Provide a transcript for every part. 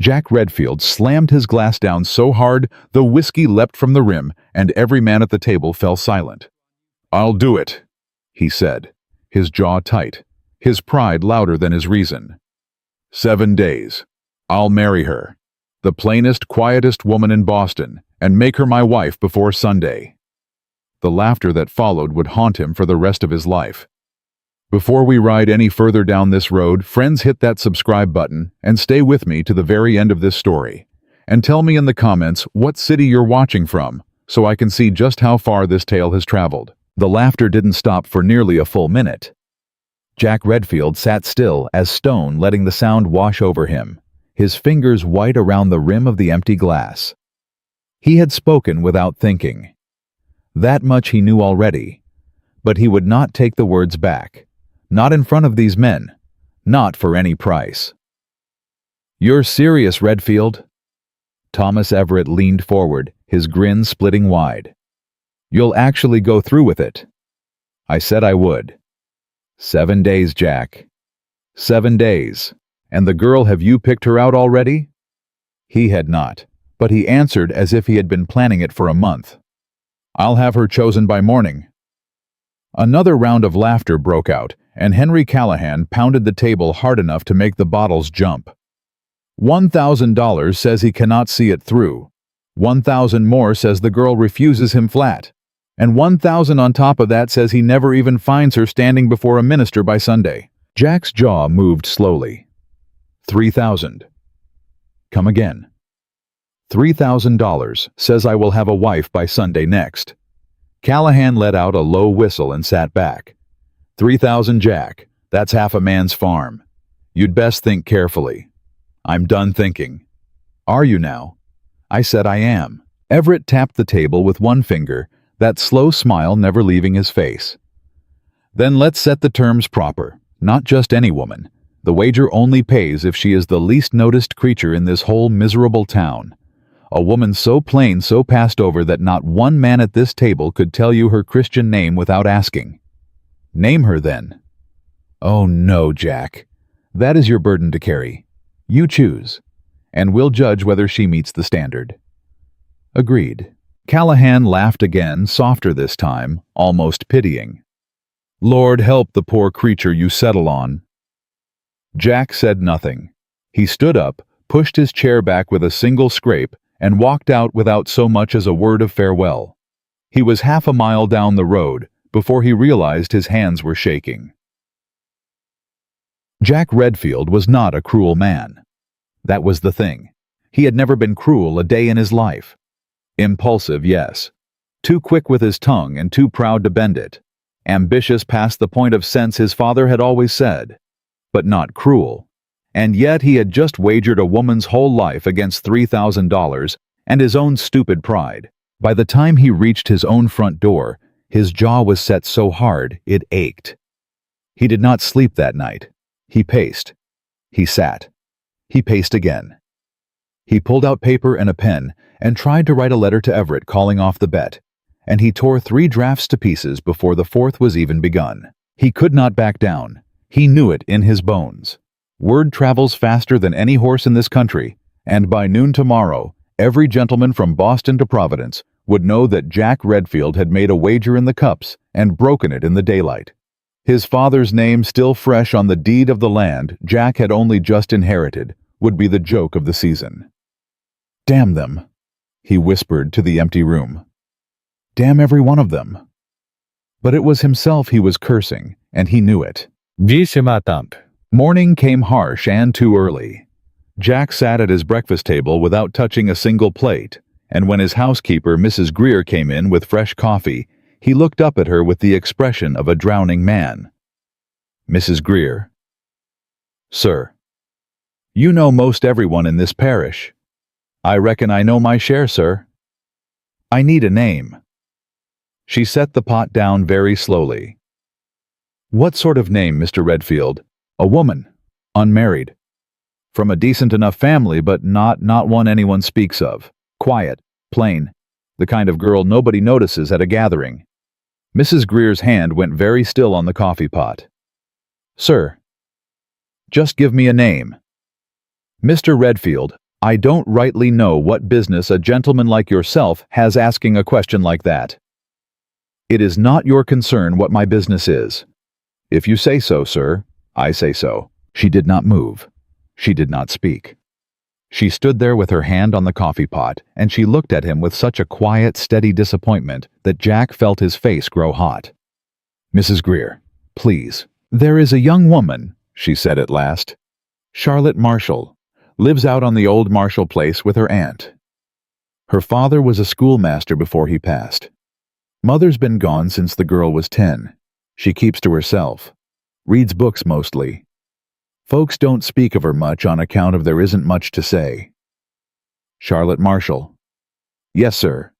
Jack Redfield slammed his glass down so hard the whiskey leapt from the rim and every man at the table fell silent. "I'll do it," he said, his jaw tight, his pride louder than his reason. 7 days. I'll marry her, the plainest, quietest woman in Boston, and make her my wife before Sunday. The laughter that followed would haunt him for the rest of his life. Before we ride any further down this road, friends, hit that subscribe button and stay with me to the very end of this story. And tell me in the comments what city you're watching from, so I can see just how far this tale has traveled. The laughter didn't stop for nearly a full minute. Jack Redfield sat still as stone, letting the sound wash over him, his fingers white around the rim of the empty glass. He had spoken without thinking. That much he knew already, but he would not take the words back. Not in front of these men. Not for any price. "You're serious, Redfield?" Thomas Everett leaned forward, his grin splitting wide. "You'll actually go through with it?" "I said I would." 7 days, Jack. 7 days. And the girl, have you picked her out already? He had not, but he answered as if he had been planning it for a month. "I'll have her chosen by morning." Another round of laughter broke out, and Henry Callahan pounded the table hard enough to make the bottles jump. $1,000 says he cannot see it through. 1,000 more says the girl refuses him flat. And 1,000 on top of that says he never even finds her standing before a minister by Sunday. Jack's jaw moved slowly. 3,000. Come again. $3,000 says I will have a wife by Sunday next. Callahan let out a low whistle and sat back. 3,000, Jack. That's half a man's farm. You'd best think carefully. I'm done thinking. Are you now? I said I am. Everett tapped the table with one finger, that slow smile never leaving his face. Then let's set the terms proper. Not just any woman. The wager only pays if she is the least noticed creature in this whole miserable town. A woman so plain, so passed over that not one man at this table could tell you her Christian name without asking. Name her then. Oh no, Jack. That is your burden to carry. You choose, and we'll judge whether she meets the standard. Agreed. Callahan laughed again, softer this time, almost pitying. Lord help the poor creature you settle on. Jack said nothing. He stood up, pushed his chair back with a single scrape, and walked out without so much as a word of farewell. He was half a mile down the road before he realized his hands were shaking. Jack Redfield was not a cruel man. That was the thing. He had never been cruel a day in his life. Impulsive, yes. Too quick with his tongue and too proud to bend it. Ambitious past the point of sense his father had always said. But not cruel. And yet he had just wagered a woman's whole life against $3,000 and his own stupid pride. By the time he reached his own front door, his jaw was set so hard it ached. He did not sleep that night. He paced. He sat. He paced again. He pulled out paper and a pen and tried to write a letter to Everett calling off the bet, and he tore 3 drafts to pieces before the 4th was even begun. He could not back down. He knew it in his bones. Word travels faster than any horse in this country, and by noon tomorrow, every gentleman from Boston to Providence would know that Jack Redfield had made a wager in the cups and broken it in the daylight. His father's name still fresh on the deed of the land Jack had only just inherited would be the joke of the season. Damn them, he whispered to the empty room. Damn every one of them. But it was himself he was cursing, and he knew it. Morning came harsh and too early. Jack sat at his breakfast table without touching a single plate, and when his housekeeper, Mrs. Greer, came in with fresh coffee, he looked up at her with the expression of a drowning man. Mrs. Greer. Sir. You know most everyone in this parish. I reckon I know my share, sir. I need a name. She set the pot down very slowly. What sort of name, Mr. Redfield? A woman. Unmarried. From a decent enough family, but not one anyone speaks of. Quiet. Plain. The kind of girl nobody notices at a gathering. Mrs. Greer's hand went very still on the coffee pot. Sir. Just give me a name. Mr. Redfield, I don't rightly know what business a gentleman like yourself has asking a question like that. It is not your concern what my business is. If you say so, sir, I say so. She did not move. She did not speak. She stood there with her hand on the coffee pot, and she looked at him with such a quiet, steady disappointment that Jack felt his face grow hot. Mrs. Greer, please. There is a young woman, she said at last. Charlotte Marshall. Lives out on the old Marshall place with her aunt. Her father was a schoolmaster before he passed. Mother's been gone since the girl was 10. She keeps to herself. Reads books mostly. Folks don't speak of her much on account of there isn't much to say. Charlotte Marshall. Yes, sir.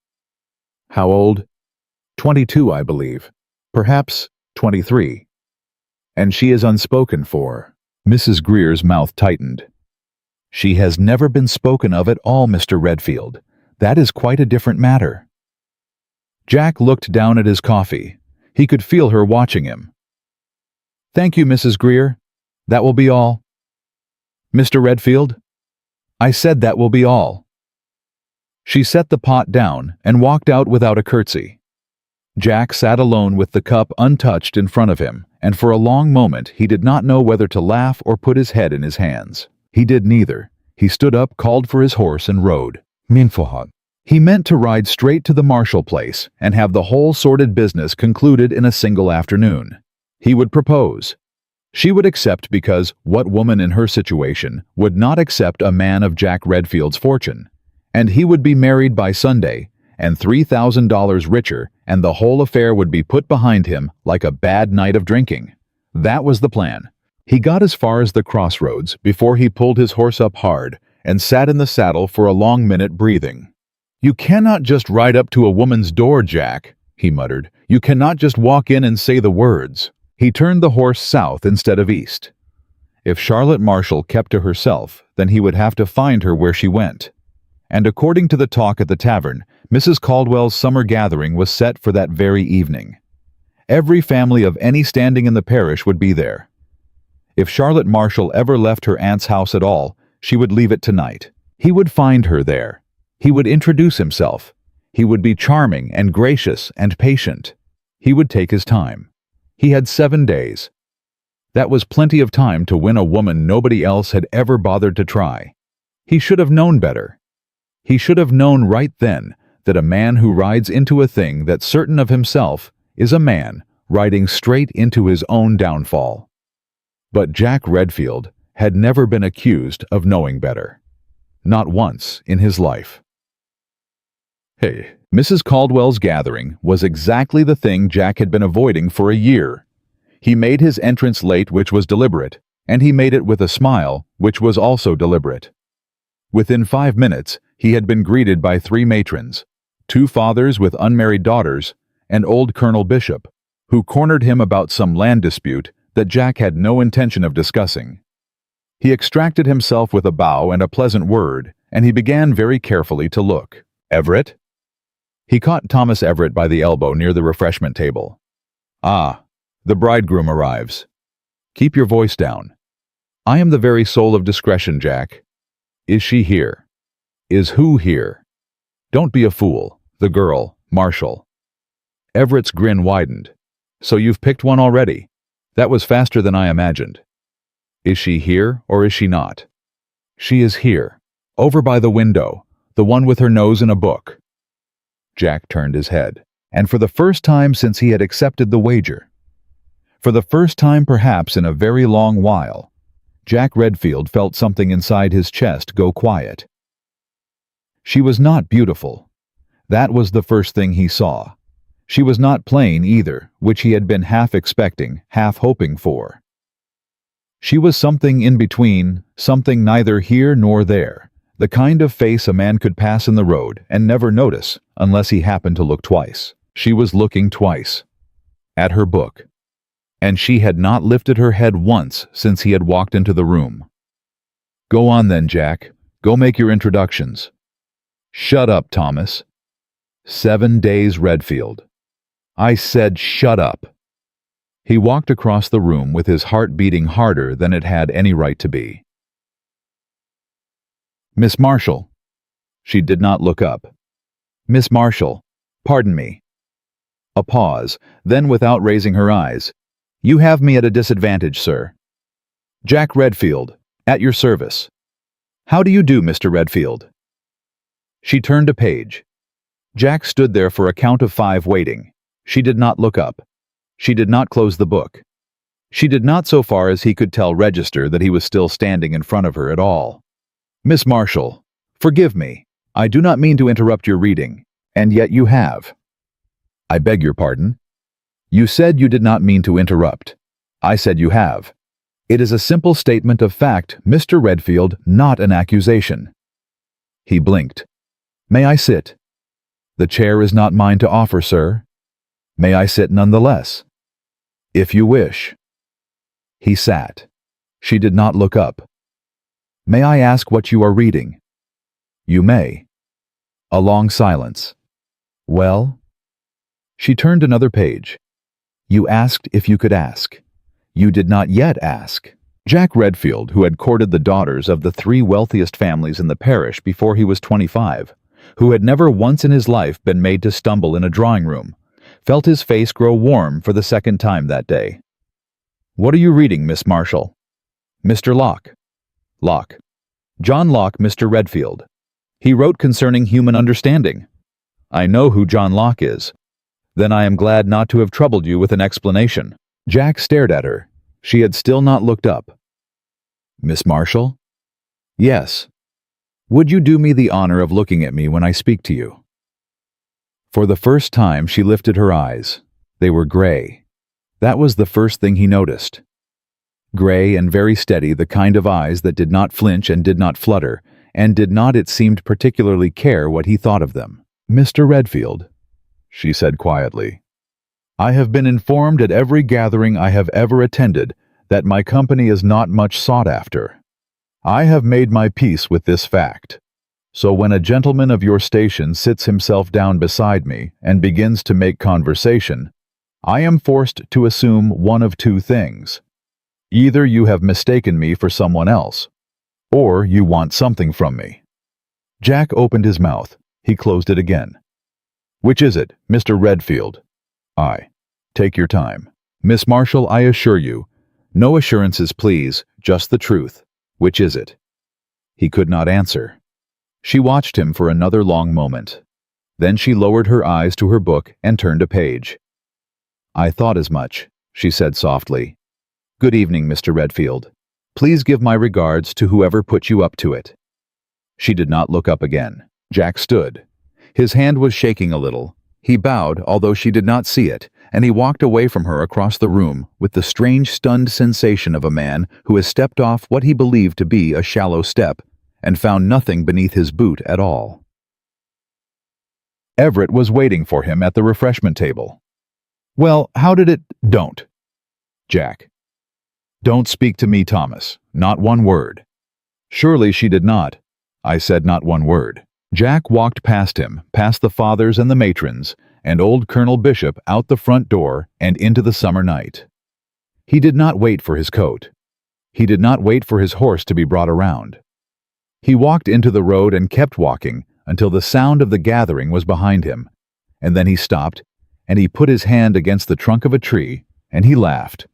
How old? 22, I believe. Perhaps 23. And she is unspoken for. Mrs. Greer's mouth tightened. She has never been spoken of at all, Mr. Redfield. That is quite a different matter. Jack looked down at his coffee. He could feel her watching him. Thank you, Mrs. Greer. That will be all. Mr. Redfield? I said that will be all. She set the pot down and walked out without a curtsy. Jack sat alone with the cup untouched in front of him, and for a long moment he did not know whether to laugh or put his head in his hands. He did neither. He stood up, called for his horse, and rode. Minfohot. He meant to ride straight to the Marshall place and have the whole sordid business concluded in a single afternoon. He would propose. She would accept because what woman in her situation would not accept a man of Jack Redfield's fortune? And he would be married by Sunday, and $3,000 richer, and the whole affair would be put behind him like a bad night of drinking. That was the plan. He got as far as the crossroads before he pulled his horse up hard and sat in the saddle for a long minute breathing. You cannot just ride up to a woman's door, Jack, he muttered. You cannot just walk in and say the words. He turned the horse south instead of east. If Charlotte Marshall kept to herself, then he would have to find her where she went. And according to the talk at the tavern, Mrs. Caldwell's summer gathering was set for that very evening. Every family of any standing in the parish would be there. If Charlotte Marshall ever left her aunt's house at all, she would leave it tonight. He would find her there. He would introduce himself. He would be charming and gracious and patient. He would take his time. He had 7 days. That was plenty of time to win a woman nobody else had ever bothered to try. He should have known better. He should have known right then that a man who rides into a thing that's certain of himself is a man riding straight into his own downfall. But Jack Redfield had never been accused of knowing better. Not once in his life. Hey, Mrs. Caldwell's gathering was exactly the thing Jack had been avoiding for a year. He made his entrance late, which was deliberate, and he made it with a smile, which was also deliberate. Within 5 minutes, he had been greeted by 3 matrons, 2 fathers with unmarried daughters, and old Colonel Bishop, who cornered him about some land dispute that Jack had no intention of discussing. He extracted himself with a bow and a pleasant word, and he began very carefully to look. Everett? He caught Thomas Everett by the elbow near the refreshment table. Ah, the bridegroom arrives. Keep your voice down. I am the very soul of discretion, Jack. Is she here? Is who here? Don't be a fool. The girl, Marshall. Everett's grin widened. So you've picked one already? That was faster than I imagined. Is she here or is she not? She is here. Over by the window. The one with her nose in a book. Jack turned his head, and for the first time since he had accepted the wager, for the first time perhaps in a very long while, Jack Redfield felt something inside his chest go quiet. She was not beautiful. That was the first thing he saw. She was not plain either, which he had been half expecting, half hoping for. She was something in between, something neither here nor there, the kind of face a man could pass in the road and never notice unless he happened to look twice. She was looking twice. At her book. And she had not lifted her head once since he had walked into the room. Go on then, Jack. Go make your introductions. Shut up, Thomas. 7 days, Redfield. I said shut up. He walked across the room with his heart beating harder than it had any right to be. Miss Marshall. She did not look up. Miss Marshall, pardon me. A pause, then without raising her eyes. You have me at a disadvantage, sir. Jack Redfield, at your service. How do you do, Mr. Redfield? She turned a page. Jack stood there for a count of 5 waiting. She did not look up. She did not close the book. She did not, so far as he could tell, register that he was still standing in front of her at all. Miss Marshall, forgive me. I do not mean to interrupt your reading, and yet you have. I beg your pardon. You said you did not mean to interrupt. I said you have. It is a simple statement of fact, Mr. Redfield, not an accusation. He blinked. May I sit? The chair is not mine to offer, sir. May I sit nonetheless? If you wish. He sat. She did not look up. May I ask what you are reading? You may. A long silence. Well? She turned another page. You asked if you could ask. You did not yet ask. Jack Redfield, who had courted the daughters of the 3 wealthiest families in the parish before he was 25, who had never once in his life been made to stumble in a drawing room, felt his face grow warm for the second time that day. What are you reading, Miss Marshall? Mr. Locke. Locke. John Locke, Mr. Redfield. He wrote concerning human understanding. I know who John Locke is. Then I am glad not to have troubled you with an explanation. Jack stared at her. She had still not looked up. Miss Marshall? Yes. Would you do me the honor of looking at me when I speak to you? For the first time she lifted her eyes. They were gray. That was the first thing he noticed. Gray and very steady, the kind of eyes that did not flinch and did not flutter, and did not, it seemed, particularly care what he thought of them. Mr. Redfield, she said quietly, I have been informed at every gathering I have ever attended that my company is not much sought after. I have made my peace with this fact. So when a gentleman of your station sits himself down beside me and begins to make conversation, I am forced to assume one of 2 things. Either you have mistaken me for someone else, or you want something from me. Jack opened his mouth. He closed it again. Which is it, Mr. Redfield? Take your time. Miss Marshall, I assure you. No assurances, please, just the truth. Which is it? He could not answer. She watched him for another long moment. Then she lowered her eyes to her book and turned a page. I thought as much, she said softly. Good evening, Mr. Redfield. Please give my regards to whoever put you up to it. She did not look up again. Jack stood. His hand was shaking a little. He bowed, although she did not see it, and he walked away from her across the room with the strange, stunned sensation of a man who has stepped off what he believed to be a shallow step and found nothing beneath his boot at all. Everett was waiting for him at the refreshment table. Well, how did it— Don't. Jack. Don't speak to me, Thomas. Not one word. Surely she did not. I said not one word. Jack walked past him, past the fathers and the matrons, and old Colonel Bishop out the front door and into the summer night. He did not wait for his coat. He did not wait for his horse to be brought around. He walked into the road and kept walking until the sound of the gathering was behind him, and then he stopped, and he put his hand against the trunk of a tree, and he laughed.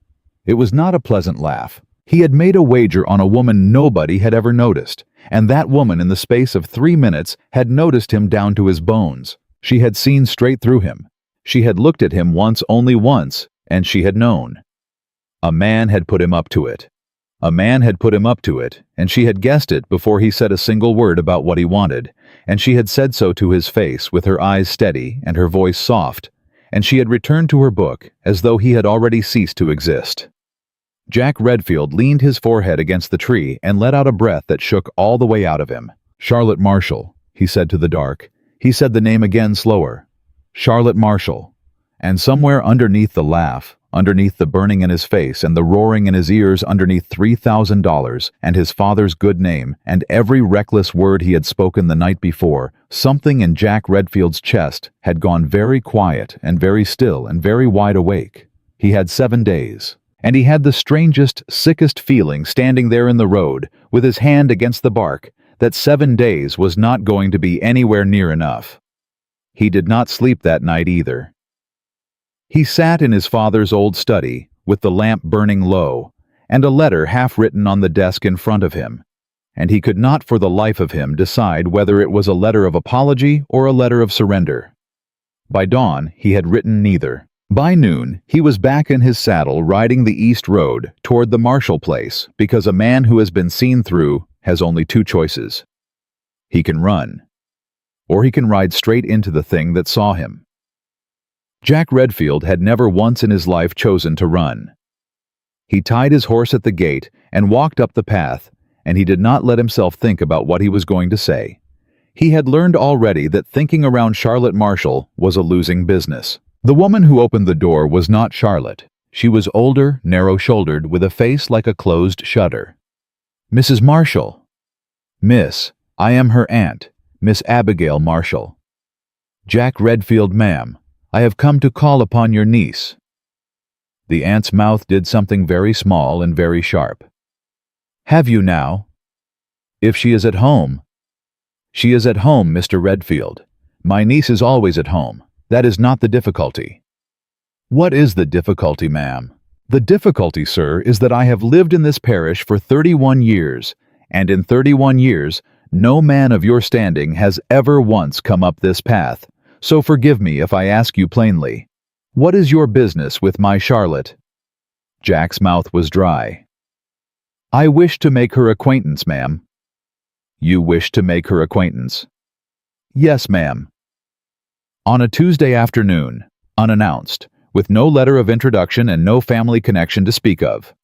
It was not a pleasant laugh. He had made a wager on a woman nobody had ever noticed, and that woman in the space of 3 minutes had noticed him down to his bones. She had seen straight through him. She had looked at him once, only once, and she had known. A man had put him up to it. A man had put him up to it, and she had guessed it before he said a single word about what he wanted, and she had said so to his face with her eyes steady and her voice soft, and she had returned to her book as though he had already ceased to exist. Jack Redfield leaned his forehead against the tree and let out a breath that shook all the way out of him. Charlotte Marshall, he said to the dark. He said the name again slower. Charlotte Marshall. And somewhere underneath the laugh, underneath the burning in his face and the roaring in his ears, underneath $3,000 and his father's good name and every reckless word he had spoken the night before, something in Jack Redfield's chest had gone very quiet and very still and very wide awake. He had 7 days. And he had the strangest, sickest feeling standing there in the road, with his hand against the bark, that 7 days was not going to be anywhere near enough. He did not sleep that night either. He sat in his father's old study, with the lamp burning low, and a letter half written on the desk in front of him, and he could not for the life of him decide whether it was a letter of apology or a letter of surrender. By dawn, he had written neither. By noon, he was back in his saddle riding the east road toward the Marshall place, because a man who has been seen through has only 2 choices. He can run, or he can ride straight into the thing that saw him. Jack Redfield had never once in his life chosen to run. He tied his horse at the gate and walked up the path, and he did not let himself think about what he was going to say. He had learned already that thinking around Charlotte Marshall was a losing business. The woman who opened the door was not Charlotte. She was older, narrow-shouldered, with a face like a closed shutter. "Mrs. Marshall." "Miss, I am her aunt, Miss Abigail Marshall." "Jack Redfield, ma'am. I have come to call upon your niece." The aunt's mouth did something very small and very sharp. "Have you now?" "If she is at home." "She is at home, Mr. Redfield. My niece is always at home. That is not the difficulty." "What is the difficulty, ma'am?" "The difficulty, sir, is that I have lived in this parish for 31 years, and in 31 years no man of your standing has ever once come up this path, so forgive me if I ask you plainly, what is your business with my Charlotte?" Jack's mouth was dry. "I wish to make her acquaintance, ma'am." "You wish to make her acquaintance?" "Yes, ma'am." On a Tuesday afternoon, unannounced, with no letter of introduction and no family connection to speak of.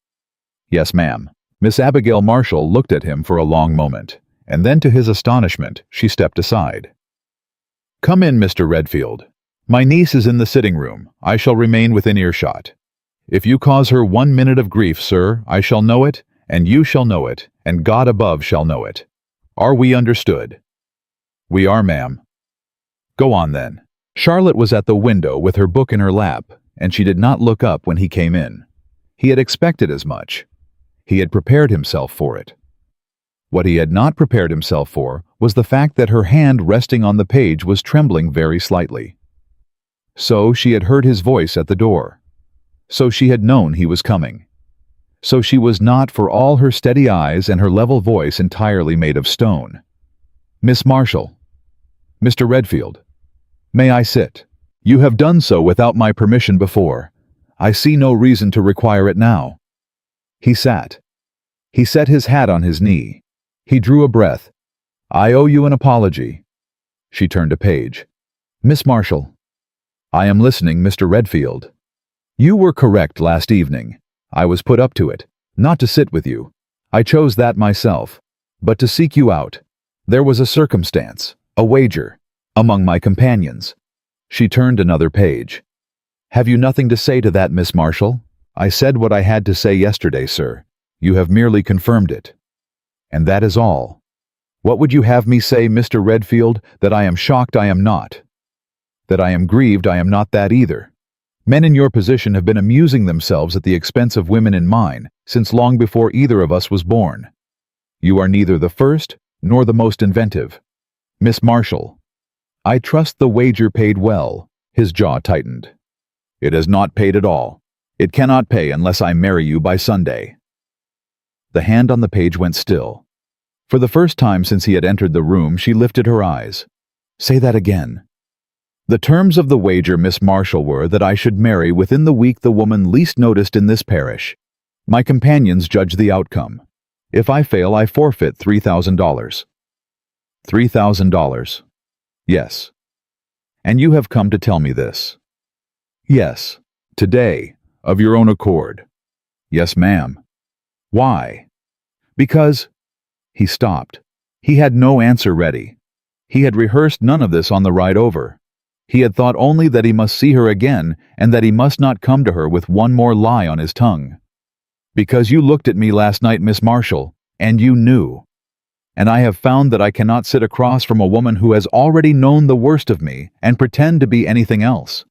"Yes, ma'am." Miss Abigail Marshall looked at him for a long moment, and then to his astonishment, she stepped aside. "Come in, Mr. Redfield. My niece is in the sitting room. I shall remain within earshot. If you cause her 1 minute of grief, sir, I shall know it, and you shall know it, and God above shall know it. Are we understood?" "We are, ma'am." "Go on, then." Charlotte was at the window with her book in her lap, and she did not look up when he came in. He had expected as much. He had prepared himself for it. What he had not prepared himself for was the fact that her hand resting on the page was trembling very slightly. So she had heard his voice at the door. So she had known he was coming. So she was not, for all her steady eyes and her level voice, entirely made of stone. "Miss Marshall." "Mr. Redfield." "May I sit?" "You have done so without my permission before. I see no reason to require it now." He sat. He set his hat on his knee. He drew a breath. "I owe you an apology." She turned a page. "Miss Marshall." "I am listening, Mr. Redfield." "You were correct last evening. I was put up to it, not to sit with you. I chose that myself, but to seek you out. There was a circumstance, a wager, among my companions." She turned another page. "Have you nothing to say to that, Miss Marshall?" "I said what I had to say yesterday, sir. You have merely confirmed it. And that is all. What would you have me say, Mr. Redfield? That I am shocked? I am not. That I am grieved? I am not that either. Men in your position have been amusing themselves at the expense of women in mine since long before either of us was born. You are neither the first nor the most inventive. Miss Marshall, I trust the wager paid well." His jaw tightened. "It has not paid at all. It cannot pay unless I marry you by Sunday." The hand on the page went still. For the first time since he had entered the room, she lifted her eyes. "Say that again." "The terms of the wager, Miss Marshall, were that I should marry within the week the woman least noticed in this parish. My companions judge the outcome. If I fail, I forfeit $3,000. $3,000. Yes. And you have come to tell me this?" "Yes. Today, of your own accord." "Yes, ma'am." "Why?" "Because—" He stopped. He had no answer ready. He had rehearsed none of this on the ride over. He had thought only that he must see her again and that he must not come to her with one more lie on his tongue. "Because you looked at me last night, Miss Marshall, and you knew. And I have found that I cannot sit across from a woman who has already known the worst of me and pretend to be anything else."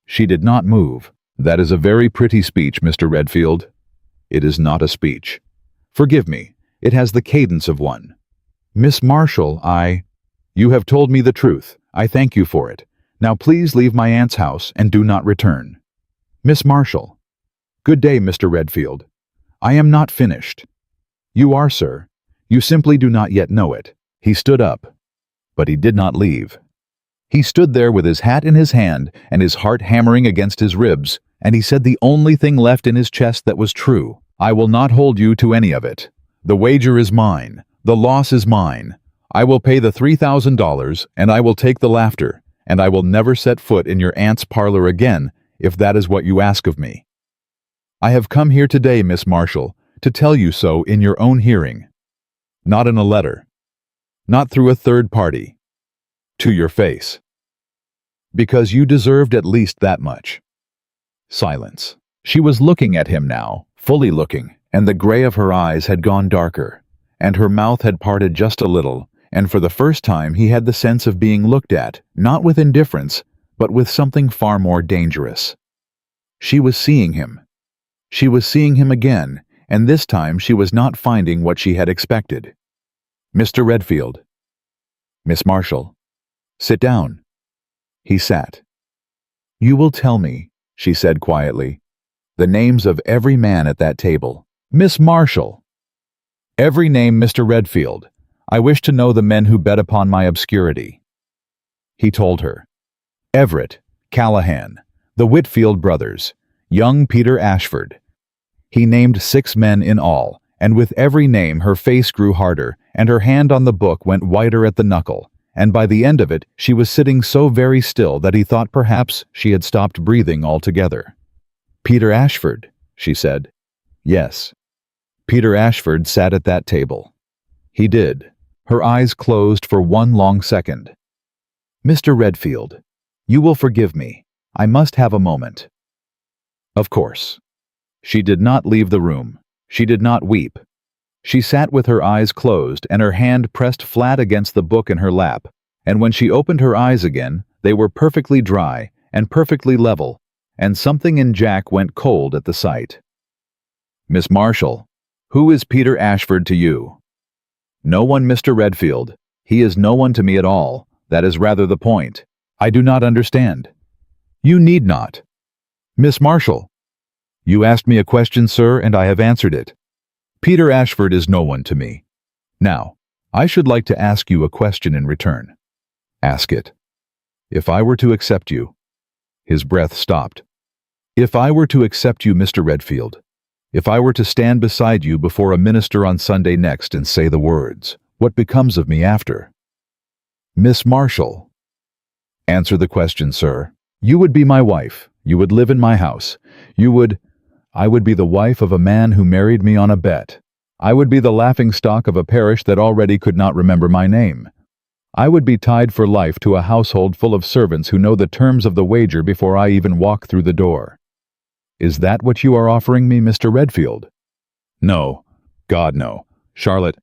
She did not move. "That is a very pretty speech, Mr. Redfield." "It is not a speech. Forgive me, it has the cadence of one." Miss Marshall, You have told me the truth. I thank you for it. Now please leave my aunt's house and do not return. Miss Marshall. Good day, Mr. Redfield. I am not finished. You are, sir. You simply do not yet know it. He stood up, but he did not leave. He stood there with his hat in his hand and his heart hammering against his ribs, and he said the only thing left in his chest that was true. I will not hold you to any of it. The wager is mine. The loss is mine. I will pay the $3,000, and I will take the laughter, and I will never set foot in your aunt's parlor again, if that is what you ask of me. I have come here today, Miss Marshall, to tell you so in your own hearing. Not in a letter. Not through a third party. To your face. Because you deserved at least that much. Silence. She was looking at him now, fully looking, and the gray of her eyes had gone darker, and her mouth had parted just a little, and for the first time he had the sense of being looked at, not with indifference, but with something far more dangerous. She was seeing him. She was seeing him again, and this time she was not finding what she had expected. Mr. Redfield. Miss Marshall. Sit down. He sat. You will tell me, she said quietly, the names of every man at that table. Miss Marshall. Every name, Mr. Redfield. I wish to know the men who bet upon my obscurity. He told her. Everett, Callahan, the Whitfield brothers, young Peter Ashford. He named 6 men in all, and with every name her face grew harder, and her hand on the book went whiter at the knuckle, and by the end of it she was sitting so very still that he thought perhaps she had stopped breathing altogether. Peter Ashford, she said. Yes. Peter Ashford sat at that table. He did. Her eyes closed for one long second. Mr. Redfield, you will forgive me. I must have a moment. Of course. She did not leave the room. She did not weep. She sat with her eyes closed and her hand pressed flat against the book in her lap, and when she opened her eyes again, they were perfectly dry and perfectly level, and something in Jack went cold at the sight. Miss Marshall, who is Peter Ashford to you? No one, Mr. Redfield. He is no one to me at all. That is rather the point. I do not understand. You need not. Miss Marshall. You asked me a question, sir, and I have answered it. Peter Ashford is no one to me. Now, I should like to ask you a question in return. Ask it. If I were to accept you— His breath stopped. If I were to accept you, Mr. Redfield, if I were to stand beside you before a minister on Sunday next and say the words, what becomes of me after? Miss Marshall. Answer the question, sir. You would be my wife. You would live in my house. I would be the wife of a man who married me on a bet. I would be the laughingstock of a parish that already could not remember my name. I would be tied for life to a household full of servants who know the terms of the wager before I even walk through the door. Is that what you are offering me, Mr. Redfield? No. God, no. Charlotte,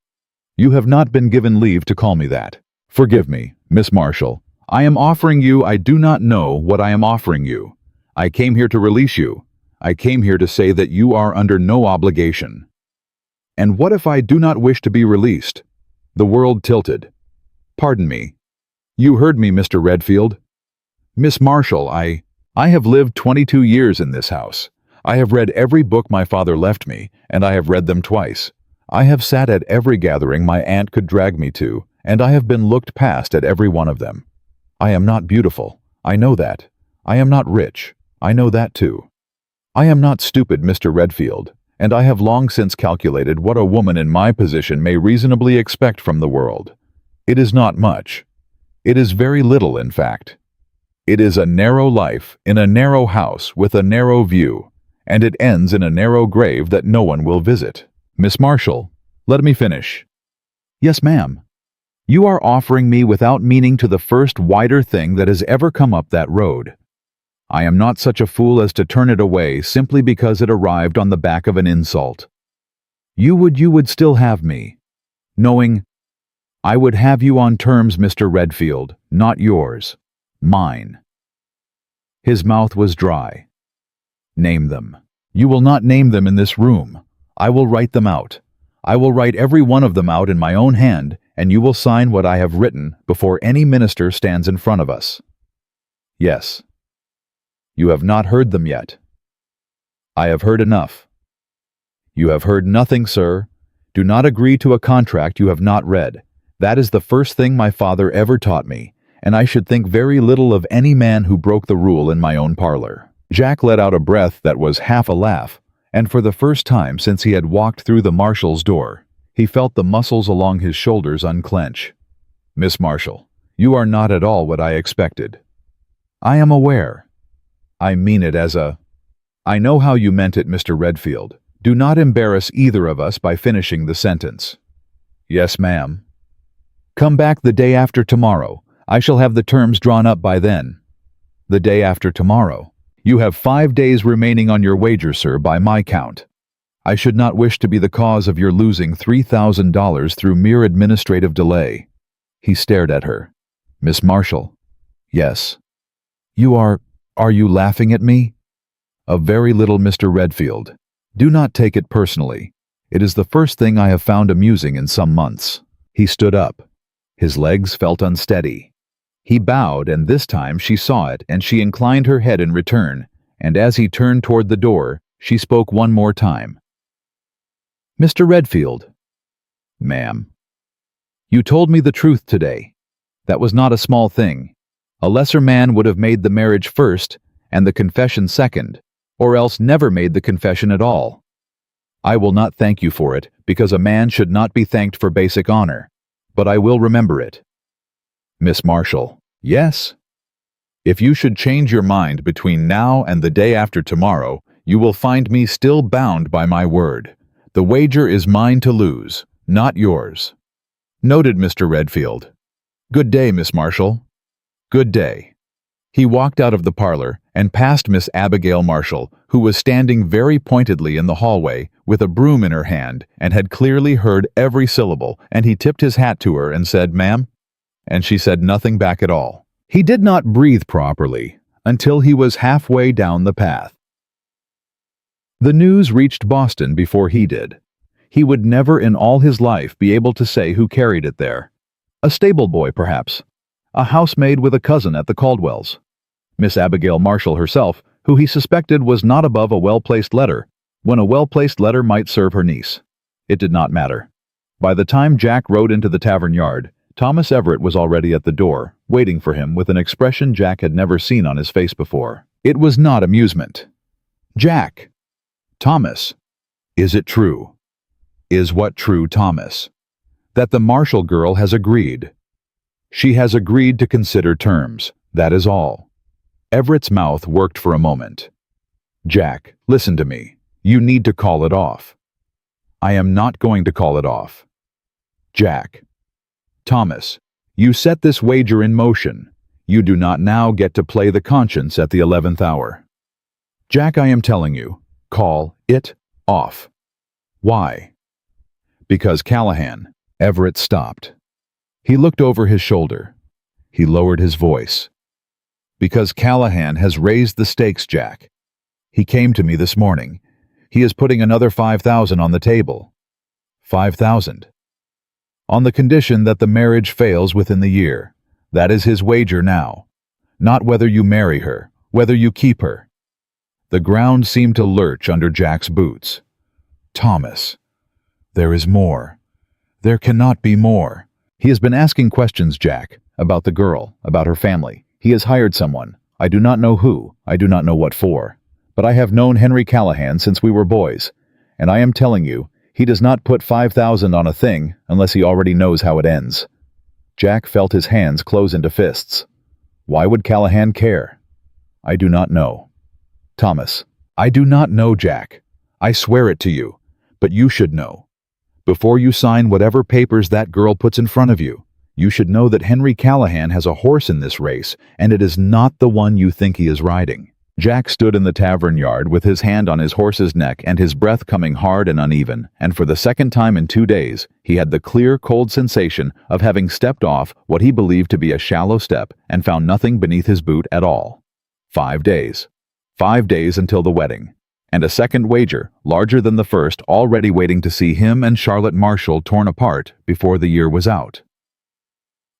you have not been given leave to call me that. Forgive me, Miss Marshall. I am offering you— I do not know what I am offering you. I came here to release you. I came here to say that you are under no obligation. And what if I do not wish to be released? The world tilted. Pardon me. You heard me, Mr. Redfield. Miss Marshall, I have lived 22 years in this house. I have read every book my father left me, and I have read them twice. I have sat at every gathering my aunt could drag me to, and I have been looked past at every one of them. I am not beautiful. I know that. I am not rich. I know that too. I am not stupid, Mr. Redfield, and I have long since calculated what a woman in my position may reasonably expect from the world. It is not much. It is very little, in fact. It is a narrow life in a narrow house with a narrow view, and it ends in a narrow grave that no one will visit. Miss Marshall, let me finish. Yes, ma'am. You are offering me without meaning to the first wider thing that has ever come up that road. I am not such a fool as to turn it away simply because it arrived on the back of an insult. You would still have me, knowing— I would have you on terms, Mr. Redfield, not yours. Mine. His mouth was dry. Name them. You will not name them in this room. I will write them out. I will write every one of them out in my own hand, and you will sign what I have written before any minister stands in front of us." "Yes." "You have not heard them yet." "I have heard enough." "You have heard nothing, sir. Do not agree to a contract you have not read. That is the first thing my father ever taught me, and I should think very little of any man who broke the rule in my own parlor." Jack let out a breath that was half a laugh, and for the first time since he had walked through the marshal's door, he felt the muscles along his shoulders unclench. "Miss Marshall, you are not at all what I expected." "I am aware." "I mean it as a—" "I know how you meant it, Mr. Redfield. Do not embarrass either of us by finishing the sentence." "Yes, ma'am." "Come back the day after tomorrow. I shall have the terms drawn up by then." "The day after tomorrow? You have 5 days remaining on your wager, sir, by my count. I should not wish to be the cause of your losing $3,000 through mere administrative delay." He stared at her. "Miss Marshall." "Yes." Are you laughing at me?" "A very little, Mr. Redfield. Do not take it personally. It is the first thing I have found amusing in some months." He stood up. His legs felt unsteady. He bowed, and this time she saw it, and she inclined her head in return, and as he turned toward the door, she spoke one more time. "Mr. Redfield." "Ma'am." "You told me the truth today. That was not a small thing. A lesser man would have made the marriage first, and the confession second, or else never made the confession at all. I will not thank you for it, because a man should not be thanked for basic honor, but I will remember it." "Miss Marshall." "Yes?" "If you should change your mind between now and the day after tomorrow, you will find me still bound by my word. The wager is mine to lose, not yours." "Noted, Mr. Redfield." "Good day, Miss Marshall." "Good day." He walked out of the parlor and past Miss Abigail Marshall, who was standing very pointedly in the hallway with a broom in her hand and had clearly heard every syllable, and he tipped his hat to her and said, "Ma'am?" And she said nothing back at all. He did not breathe properly until he was halfway down the path. The news reached Boston before he did. He would never in all his life be able to say who carried it there. A stable boy, perhaps. A housemaid with a cousin at the Caldwells. Miss Abigail Marshall herself, who he suspected was not above a well-placed letter, when a well-placed letter might serve her niece. It did not matter. By the time Jack rode into the tavern yard, Thomas Everett was already at the door, waiting for him with an expression Jack had never seen on his face before. It was not amusement. "Jack." "Thomas." "Is it true?" "Is what true, Thomas?" "That the Marshall girl has agreed." "She has agreed to consider terms. That is all." Everett's mouth worked for a moment. "Jack, listen to me. You need to call it off." "I am not going to call it off." "Jack." "Thomas, you set this wager in motion. You do not now get to play the conscience at the 11th hour. Jack, I am telling you, call it off." "Why?" "Because Callahan—" Everett stopped. He looked over his shoulder. He lowered his voice. "Because Callahan has raised the stakes, Jack. He came to me this morning. He is putting another 5,000 on the table." 5,000. "On the condition that the marriage fails within the year. That is his wager now. Not whether you marry her, whether you keep her." The ground seemed to lurch under Jack's boots. "Thomas, there is more. There cannot be more." "He has been asking questions, Jack, about the girl, about her family. He has hired someone. I do not know who, I do not know what for. But I have known Henry Callahan since we were boys, and I am telling you, he does not put 5,000 on a thing unless he already knows how it ends." Jack felt his hands close into fists. Why would Callahan care? "I do not know." "Thomas, I do not know, Jack. I swear it to you. But you should know. Before you sign whatever papers that girl puts in front of you, you should know that Henry Callahan has a horse in this race, and it is not the one you think he is riding." Jack stood in the tavern yard with his hand on his horse's neck and his breath coming hard and uneven, and for the second time in 2 days, he had the clear, cold sensation of having stepped off what he believed to be a shallow step and found nothing beneath his boot at all. 5 days. 5 days until the wedding. and a second wager, larger than the first, already waiting to see him and Charlotte Marshall torn apart before the year was out.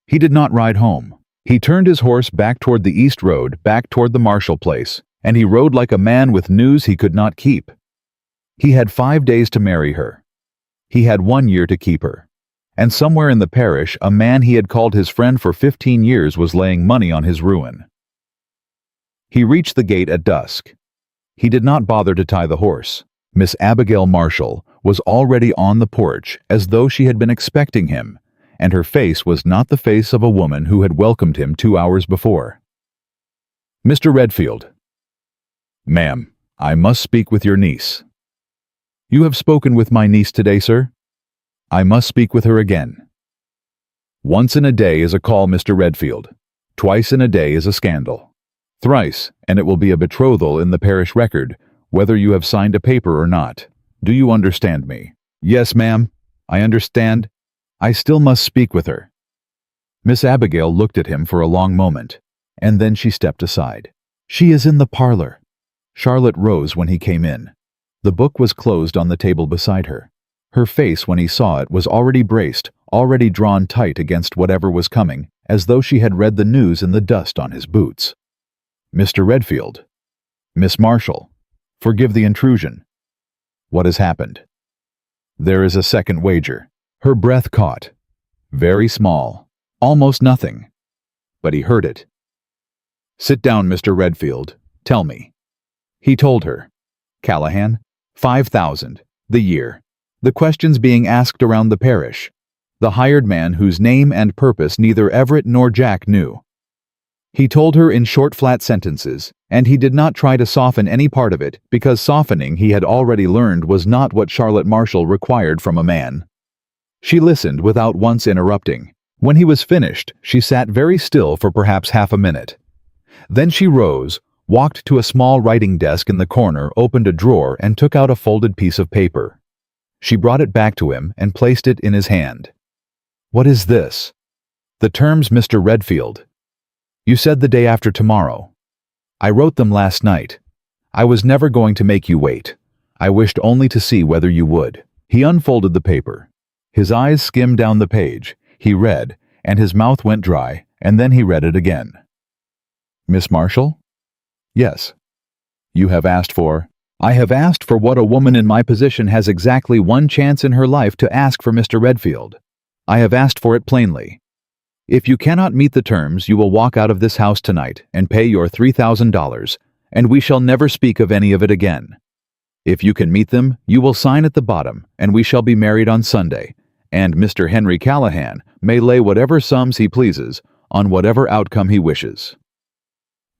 He did not ride home. He turned his horse back toward the East Road, back toward the Marshall place, and he rode like a man with news he could not keep. He had 5 days to marry her. He had 1 year to keep her. And somewhere in the parish, a man he had called his friend for 15 years was laying money on his ruin. He reached the gate at dusk. He did not bother to tie the horse. Miss Abigail Marshall was already on the porch, as though she had been expecting him, and her face was not the face of a woman who had welcomed him 2 hours before. "Mr. Redfield." "Ma'am, I must speak with your niece." "You have spoken with my niece today, sir?" "I must speak with her again." "Once in a day is a call, Mr. Redfield. Twice in a day is a scandal. Thrice, and it will be a betrothal in the parish record, whether you have signed a paper or not. Do you understand me?" "Yes, ma'am, I understand. I still must speak with her." Miss Abigail looked at him for a long moment, and then she stepped aside. "She is in the parlor." Charlotte rose when he came in. The book was closed on the table beside her. Her face, when he saw it, was already braced, already drawn tight against whatever was coming, as though she had read the news in the dust on his boots. "Mr. Redfield." "Miss Marshall. Forgive the intrusion." "What has happened?" "There is a second wager." Her breath caught. Very small. Almost nothing. But he heard it. "Sit down, Mr. Redfield. Tell me." He told her. Callahan, 5,000, the year. The questions being asked around the parish. The hired man whose name and purpose neither Everett nor Jack knew. He told her in short, flat sentences, and he did not try to soften any part of it, because softening, he had already learned, was not what Charlotte Marshall required from a man. She listened without once interrupting. When he was finished, she sat very still for perhaps half a minute. Then she rose, walked to a small writing desk in the corner, opened a drawer, and took out a folded piece of paper. She brought it back to him and placed it in his hand. "What is this?" "The terms, Mr. Redfield. You said the day after tomorrow. I wrote them last night. I was never going to make you wait. I wished only to see whether you would." He unfolded the paper. His eyes skimmed down the page. He read, and his mouth went dry, and then he read it again. "Miss Marshall?" "Yes." "You have asked for—" "I have asked for what a woman in my position has exactly one chance in her life to ask for, Mr. Redfield. I have asked for it plainly. If you cannot meet the terms, you will walk out of this house tonight and pay your $3,000, and we shall never speak of any of it again. If you can meet them, you will sign at the bottom, and we shall be married on Sunday, and Mr. Henry Callahan may lay whatever sums he pleases on whatever outcome he wishes."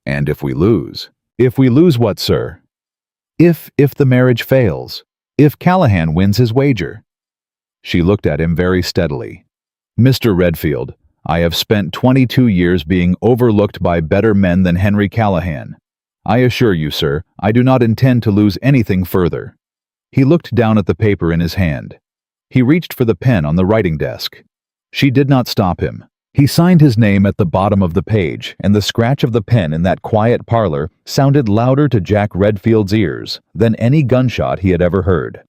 "And if we lose?" "If we lose what, sir?" If the marriage fails. If Callahan wins his wager." She looked at him very steadily. "Mr. Redfield, I have spent 22 years being overlooked by better men than Henry Callahan. I assure you, sir, I do not intend to lose anything further." He looked down at the paper in his hand. He reached for the pen on the writing desk. She did not stop him. He signed his name at the bottom of the page, and the scratch of the pen in that quiet parlor sounded louder to Jack Redfield's ears than any gunshot he had ever heard.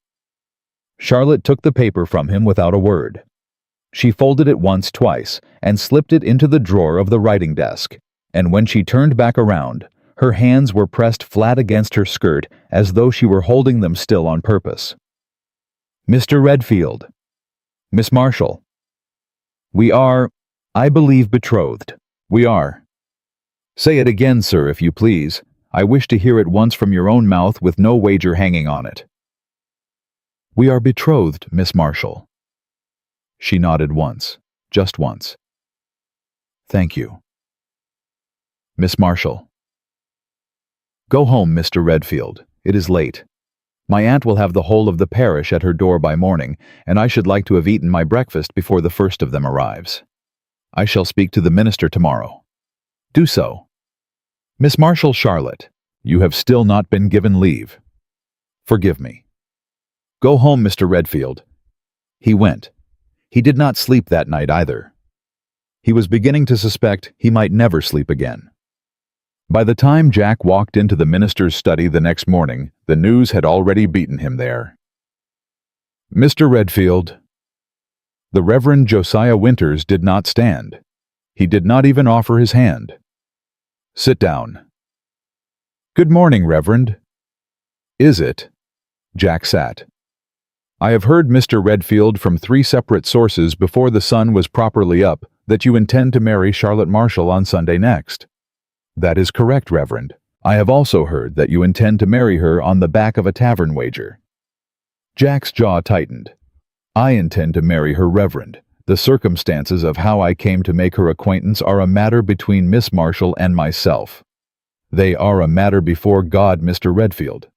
Charlotte took the paper from him without a word. She folded it once, twice, and slipped it into the drawer of the writing desk, and when she turned back around, her hands were pressed flat against her skirt as though she were holding them still on purpose. "Mr. Redfield." "Miss Marshall." "We are, I believe, betrothed." "We are." "Say it again, sir, if you please. I wish to hear it once from your own mouth with no wager hanging on it." "We are betrothed, Miss Marshall." She nodded once, just once. "Thank you." "Miss Marshall." "Go home, Mr. Redfield. It is late. My aunt will have the whole of the parish at her door by morning, and I should like to have eaten my breakfast before the first of them arrives. I shall speak to the minister tomorrow." "Do so." "Miss Marshall." "Charlotte, you have still not been given leave. Forgive me." "Go home, Mr. Redfield." He went. He did not sleep that night either. He was beginning to suspect he might never sleep again. By the time Jack walked into the minister's study the next morning, the news had already beaten him there. Mr. Redfield. The Reverend Josiah Winters did not stand. He did not even offer his hand. Sit down. Good morning, Reverend. Is it? Jack sat. I have heard, Mr. Redfield, from 3 separate sources before the sun was properly up, that you intend to marry Charlotte Marshall on Sunday next. That is correct, Reverend. I have also heard that you intend to marry her on the back of a tavern wager. Jack's jaw tightened. I intend to marry her, Reverend. The circumstances of how I came to make her acquaintance are a matter between Miss Marshall and myself. They are a matter before God, Mr. Redfield.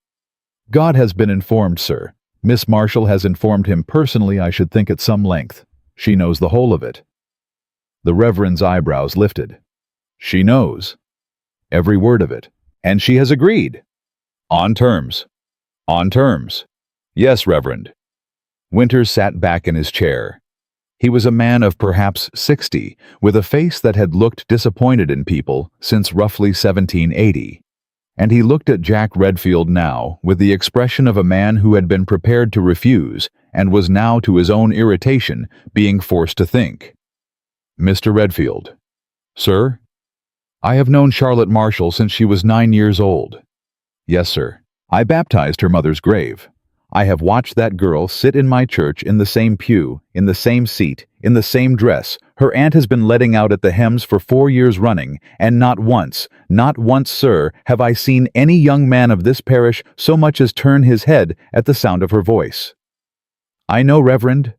God has been informed, sir. Miss Marshall has informed him personally, I should think, at some length. She knows the whole of it. The Reverend's eyebrows lifted. She knows. Every word of it. And she has agreed. On terms. On terms. Yes, Reverend. Winters sat back in his chair. He was a man of perhaps 60, with a face that had looked disappointed in people since roughly 1780. And he looked at Jack Redfield now with the expression of a man who had been prepared to refuse and was now, to his own irritation, being forced to think. Mr. Redfield. Sir? I have known Charlotte Marshall since she was 9 years old. Yes, sir. I baptized her mother's grave. I have watched that girl sit in my church in the same pew, in the same seat, in the same dress. Her aunt has been letting out at the hems for 4 years running, and not once, sir, have I seen any young man of this parish so much as turn his head at the sound of her voice. I know, Reverend.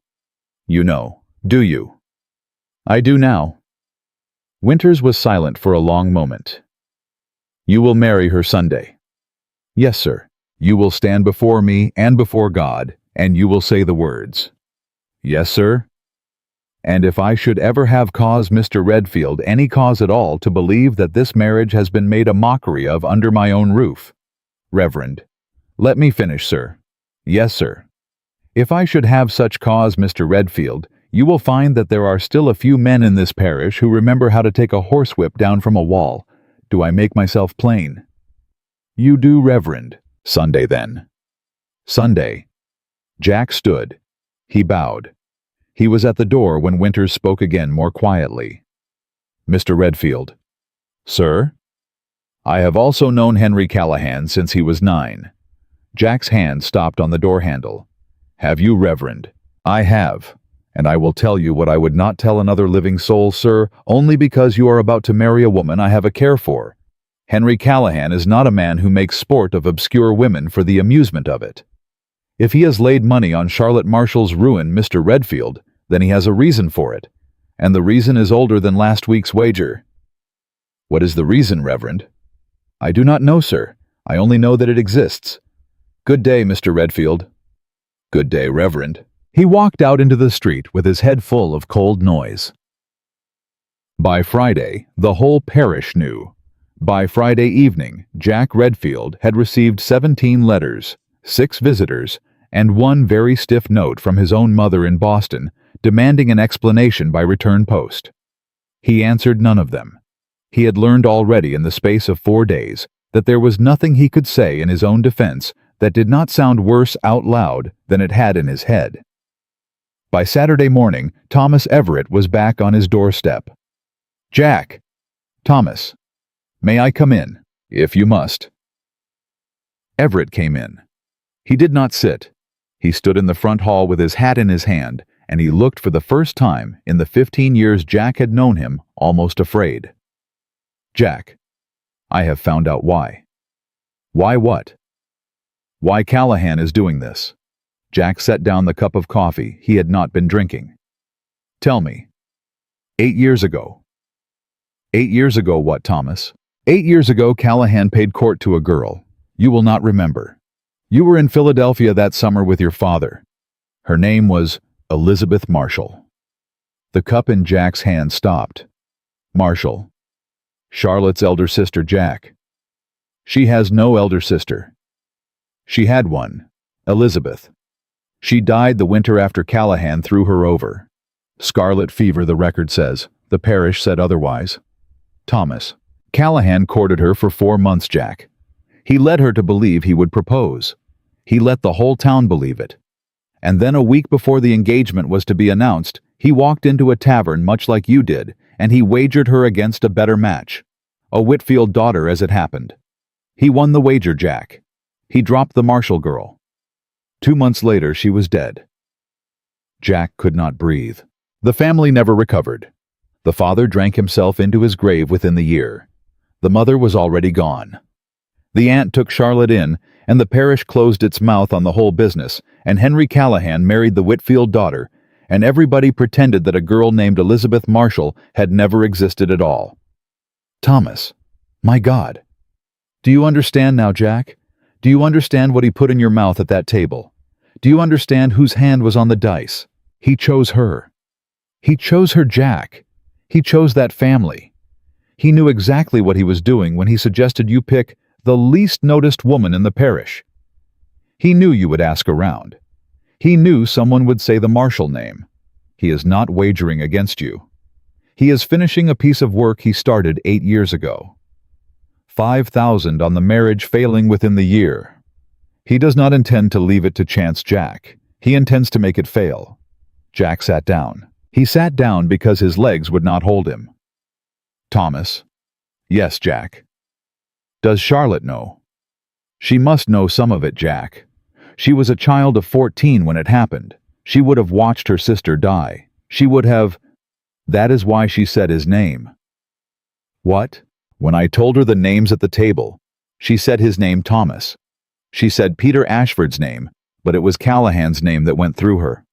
You know, do you? I do now. Winters was silent for a long moment. You will marry her Sunday. Yes, sir. You will stand before me and before God, and you will say the words. Yes, sir. And if I should ever have cause, Mr. Redfield, any cause at all, to believe that this marriage has been made a mockery of under my own roof. Reverend. Let me finish, sir. Yes, sir. If I should have such cause, Mr. Redfield, you will find that there are still a few men in this parish who remember how to take a horsewhip down from a wall. Do I make myself plain? You do, Reverend. Sunday, then. Sunday. Jack stood. He bowed. He was at the door when Winters spoke again more quietly. Mr. Redfield. Sir? I have also known Henry Callahan since he was 9. Jack's hand stopped on the door handle. Have you, Reverend? I have. And I will tell you what I would not tell another living soul, sir, only because you are about to marry a woman I have a care for. Henry Callahan is not a man who makes sport of obscure women for the amusement of it. If he has laid money on Charlotte Marshall's ruin, Mr. Redfield, then he has a reason for it, and the reason is older than last week's wager. What is the reason, Reverend? I do not know, sir. I only know that it exists. Good day, Mr. Redfield. Good day, Reverend. He walked out into the street with his head full of cold noise. By Friday, the whole parish knew. By Friday evening, Jack Redfield had received 17 letters, 6 visitors, and 1 very stiff note from his own mother in Boston, demanding an explanation by return post. He answered none of them. He had learned already in the space of 4 days that there was nothing he could say in his own defense that did not sound worse out loud than it had in his head. By Saturday morning, Thomas Everett was back on his doorstep. Jack. Thomas. May I come in, if you must? Everett came in. He did not sit. He stood in the front hall with his hat in his hand, and he looked for the first time in the 15 years Jack had known him almost afraid. Jack, I have found out why. Why what? Why Callahan is doing this. Jack set down the cup of coffee he had not been drinking. Tell me. 8 years ago. 8 years ago what, Thomas? 8 years ago Callahan paid court to a girl. You will not remember. You were in Philadelphia that summer with your father. Her name was Elizabeth Marshall. The cup in Jack's hand stopped. Marshall. Charlotte's elder sister, Jack. She has no elder sister. She had one, Elizabeth. She died the winter after Callahan threw her over. Scarlet fever, the record says. The parish said otherwise. Thomas, Callahan courted her for 4 months, Jack. He led her to believe he would propose. He let the whole town believe it. And then a week before the engagement was to be announced, he walked into a tavern much like you did, and he wagered her against a better match. A Whitfield daughter, as it happened. He won the wager, Jack. He dropped the Marshall girl. 2 months later, she was dead. Jack could not breathe. The family never recovered. The father drank himself into his grave within the year. The mother was already gone. The aunt took Charlotte in, and the parish closed its mouth on the whole business, and Henry Callahan married the Whitfield daughter, and everybody pretended that a girl named Elizabeth Marshall had never existed at all. Thomas, my God. Do you understand now, Jack? Do you understand what he put in your mouth at that table? Do you understand whose hand was on the dice? He chose her. He chose her, Jack. He chose that family. He knew exactly what he was doing when he suggested you pick the least noticed woman in the parish. He knew you would ask around. He knew someone would say the Marshall name. He is not wagering against you. He is finishing a piece of work he started 8 years ago. 5,000 on the marriage failing within the year. He does not intend to leave it to chance, Jack. He intends to make it fail. Jack sat down. He sat down because his legs would not hold him. Thomas. Yes, Jack. Does Charlotte know? She must know some of it, Jack. She was a child of 14 when it happened. She would have watched her sister die. She would have... That is why she said his name. What? When I told her the names at the table, she said his name, Thomas. She said Peter Ashford's name, but it was Callahan's name that went through her.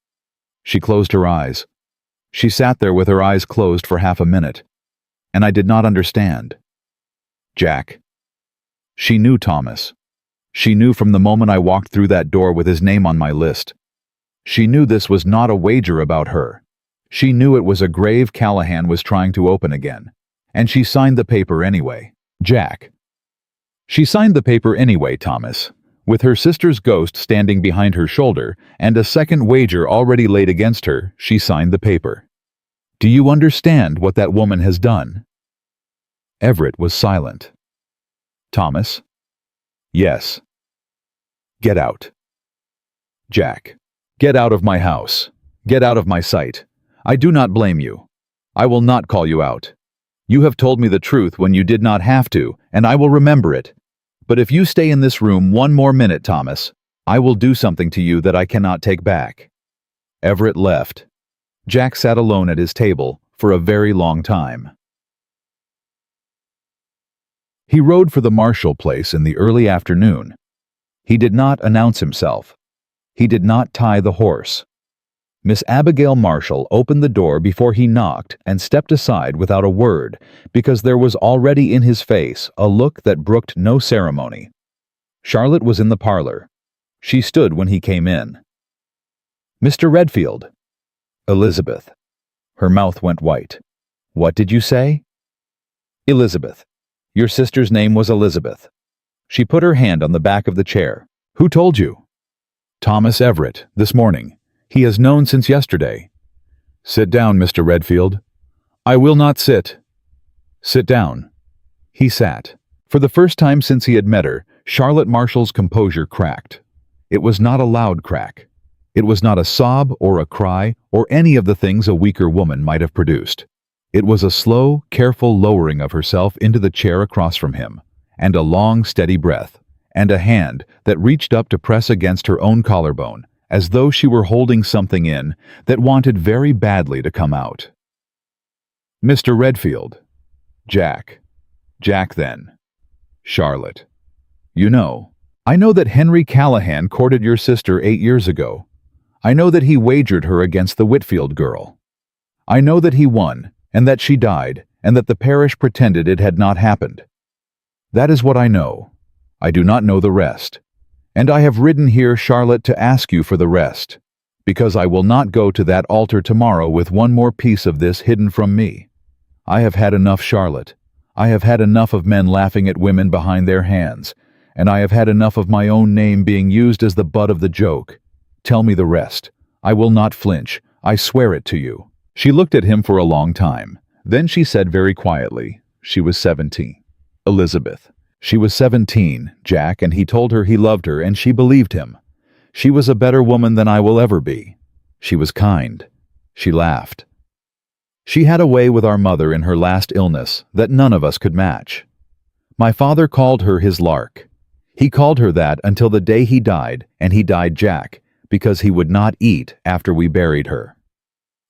She closed her eyes. She sat there with her eyes closed for half a minute, and I did not understand. Jack. She knew Thomas. She knew from the moment I walked through that door with his name on my list. She knew this was not a wager about her. She knew it was a grave Callahan was trying to open again, and she signed the paper anyway. Jack. She signed the paper anyway, Thomas, with her sister's ghost standing behind her shoulder and a second wager already laid against her. She signed the paper. Do you understand what that woman has done? Everett was silent. Thomas. Yes. Get out. Jack. Get out of my house. Get out of my sight. I do not blame you. I will not call you out. You have told me the truth when you did not have to, and I will remember it. But if you stay in this room one more minute, Thomas, I will do something to you that I cannot take back. Everett left. Jack sat alone at his table for a very long time. He rode for the Marshall place in the early afternoon. He did not announce himself. He did not tie the horse. Miss Abigail Marshall opened the door before he knocked and stepped aside without a word, because there was already in his face a look that brooked no ceremony. Charlotte was in the parlor. She stood when he came in. Mr. Redfield. Elizabeth. Her mouth went white. What did you say? Elizabeth. Your sister's name was Elizabeth. She put her hand on the back of the chair. Who told you? Thomas Everett, this morning. He has known since yesterday. Sit down, Mr. Redfield. I will not sit. Sit down. He sat. For the first time since he had met her, Charlotte Marshall's composure cracked. It was not a loud crack. It was not a sob or a cry or any of the things a weaker woman might have produced. It was a slow, careful lowering of herself into the chair across from him, and a long, steady breath, and a hand that reached up to press against her own collarbone, as though she were holding something in that wanted very badly to come out. Mr. Redfield. Jack. Jack then. Charlotte. You know, I know that Henry Callahan courted your sister 8 years ago. I know that he wagered her against the Whitfield girl. I know that he won, and that she died, and that the parish pretended it had not happened. That is what I know. I do not know the rest. And I have ridden here, Charlotte, to ask you for the rest, because I will not go to that altar tomorrow with one more piece of this hidden from me. I have had enough, Charlotte. I have had enough of men laughing at women behind their hands, and I have had enough of my own name being used as the butt of the joke. Tell me the rest. I will not flinch. I swear it to you. She looked at him for a long time. Then she said very quietly, she was 17. Elizabeth. She was 17, Jack, and he told her he loved her and she believed him. She was a better woman than I will ever be. She was kind. She laughed. She had a way with our mother in her last illness that none of us could match. My father called her his lark. He called her that until the day he died, and he died Jack, because he would not eat after we buried her.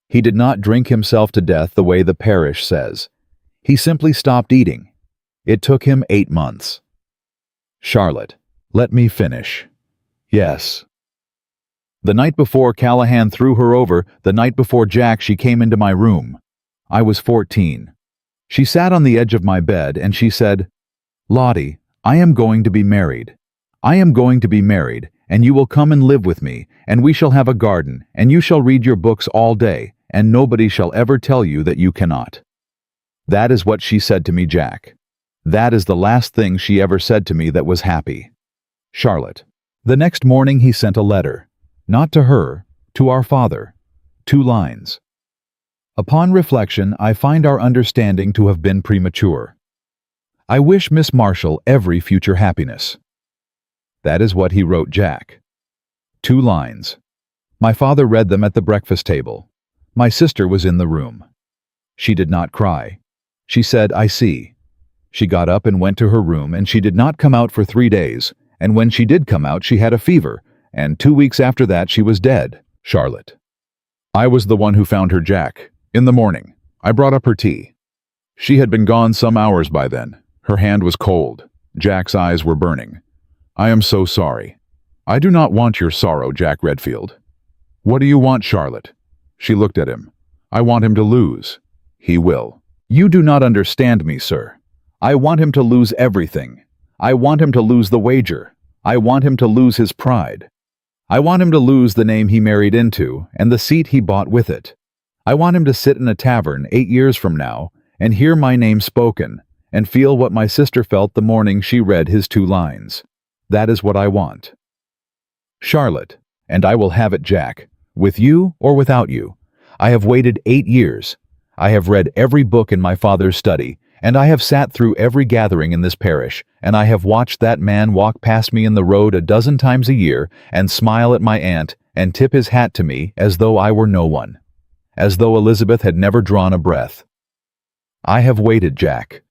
He did not drink himself to death the way the parish says. He simply stopped eating. It took him 8 months. Charlotte, let me finish. Yes. The night before Callahan threw her over, the night before Jack, she came into my room. I was 14. She sat on the edge of my bed and she said, "Lottie, I am going to be married. I am going to be married, and you will come and live with me, and we shall have a garden, and you shall read your books all day, and nobody shall ever tell you that you cannot." That is what she said to me, Jack. That is the last thing she ever said to me that was happy. Charlotte. The next morning he sent a letter. Not to her, to our father. 2 lines. Upon reflection, I find our understanding to have been premature. I wish Miss Marshall every future happiness. That is what he wrote Jack. 2 lines. My father read them at the breakfast table. My sister was in the room. She did not cry. She said, "I see." She got up and went to her room, and she did not come out for 3 days, and when she did come out she had a fever, and 2 weeks after that she was dead. Charlotte. I was the one who found her, Jack. In the morning. I brought up her tea. She had been gone some hours by then. Her hand was cold. Jack's eyes were burning. "I am so sorry." "I do not want your sorrow, Jack Redfield." "What do you want, Charlotte?" She looked at him. "I want him to lose." "He will." "You do not understand me, sir. I want him to lose everything. I want him to lose the wager. I want him to lose his pride. I want him to lose the name he married into and the seat he bought with it. I want him to sit in a tavern 8 years from now and hear my name spoken and feel what my sister felt the morning she read his 2 lines. That is what I want. Charlotte, and I will have it, Jack, with you or without you. I have waited 8 years. I have read every book in my father's study, and I have sat through every gathering in this parish, and I have watched that man walk past me in the road a dozen times a year and smile at my aunt and tip his hat to me as though I were no one, as though Elizabeth had never drawn a breath. I have waited, Jack.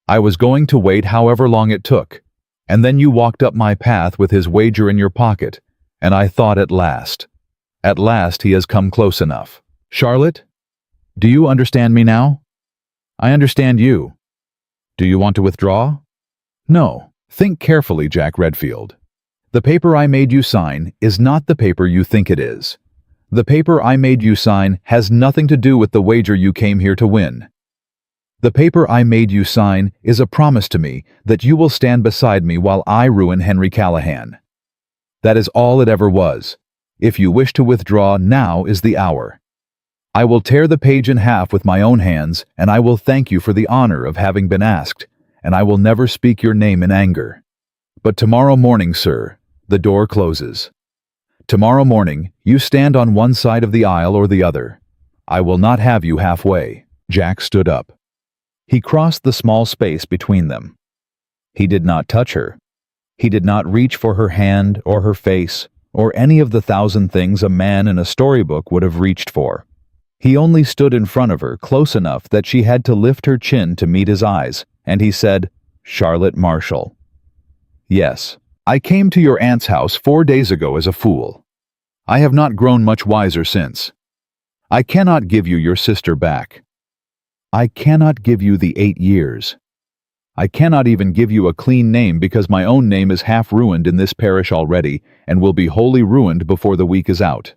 I was going to wait however long it took, and then you walked up my path with his wager in your pocket, and I thought at last he has come close enough. Charlotte, do you understand me now? I understand you. Do you want to withdraw? No. Think carefully, Jack Redfield. The paper I made you sign is not the paper you think it is. The paper I made you sign has nothing to do with the wager you came here to win. The paper I made you sign is a promise to me that you will stand beside me while I ruin Henry Callahan. That is all it ever was. If you wish to withdraw, now is the hour. I will tear the page in half with my own hands, and I will thank you for the honor of having been asked, and I will never speak your name in anger. But tomorrow morning, sir, the door closes. Tomorrow morning, you stand on one side of the aisle or the other. I will not have you halfway. Jack stood up. He crossed the small space between them. He did not touch her. He did not reach for her hand or her face or any of the 1,000 things a man in a storybook would have reached for. He only stood in front of her close enough that she had to lift her chin to meet his eyes, and he said, "Charlotte Marshall." "Yes, I came to your aunt's house 4 days ago as a fool. I have not grown much wiser since. I cannot give you your sister back. I cannot give you the 8 years. I cannot even give you a clean name because my own name is half ruined in this parish already and will be wholly ruined before the week is out.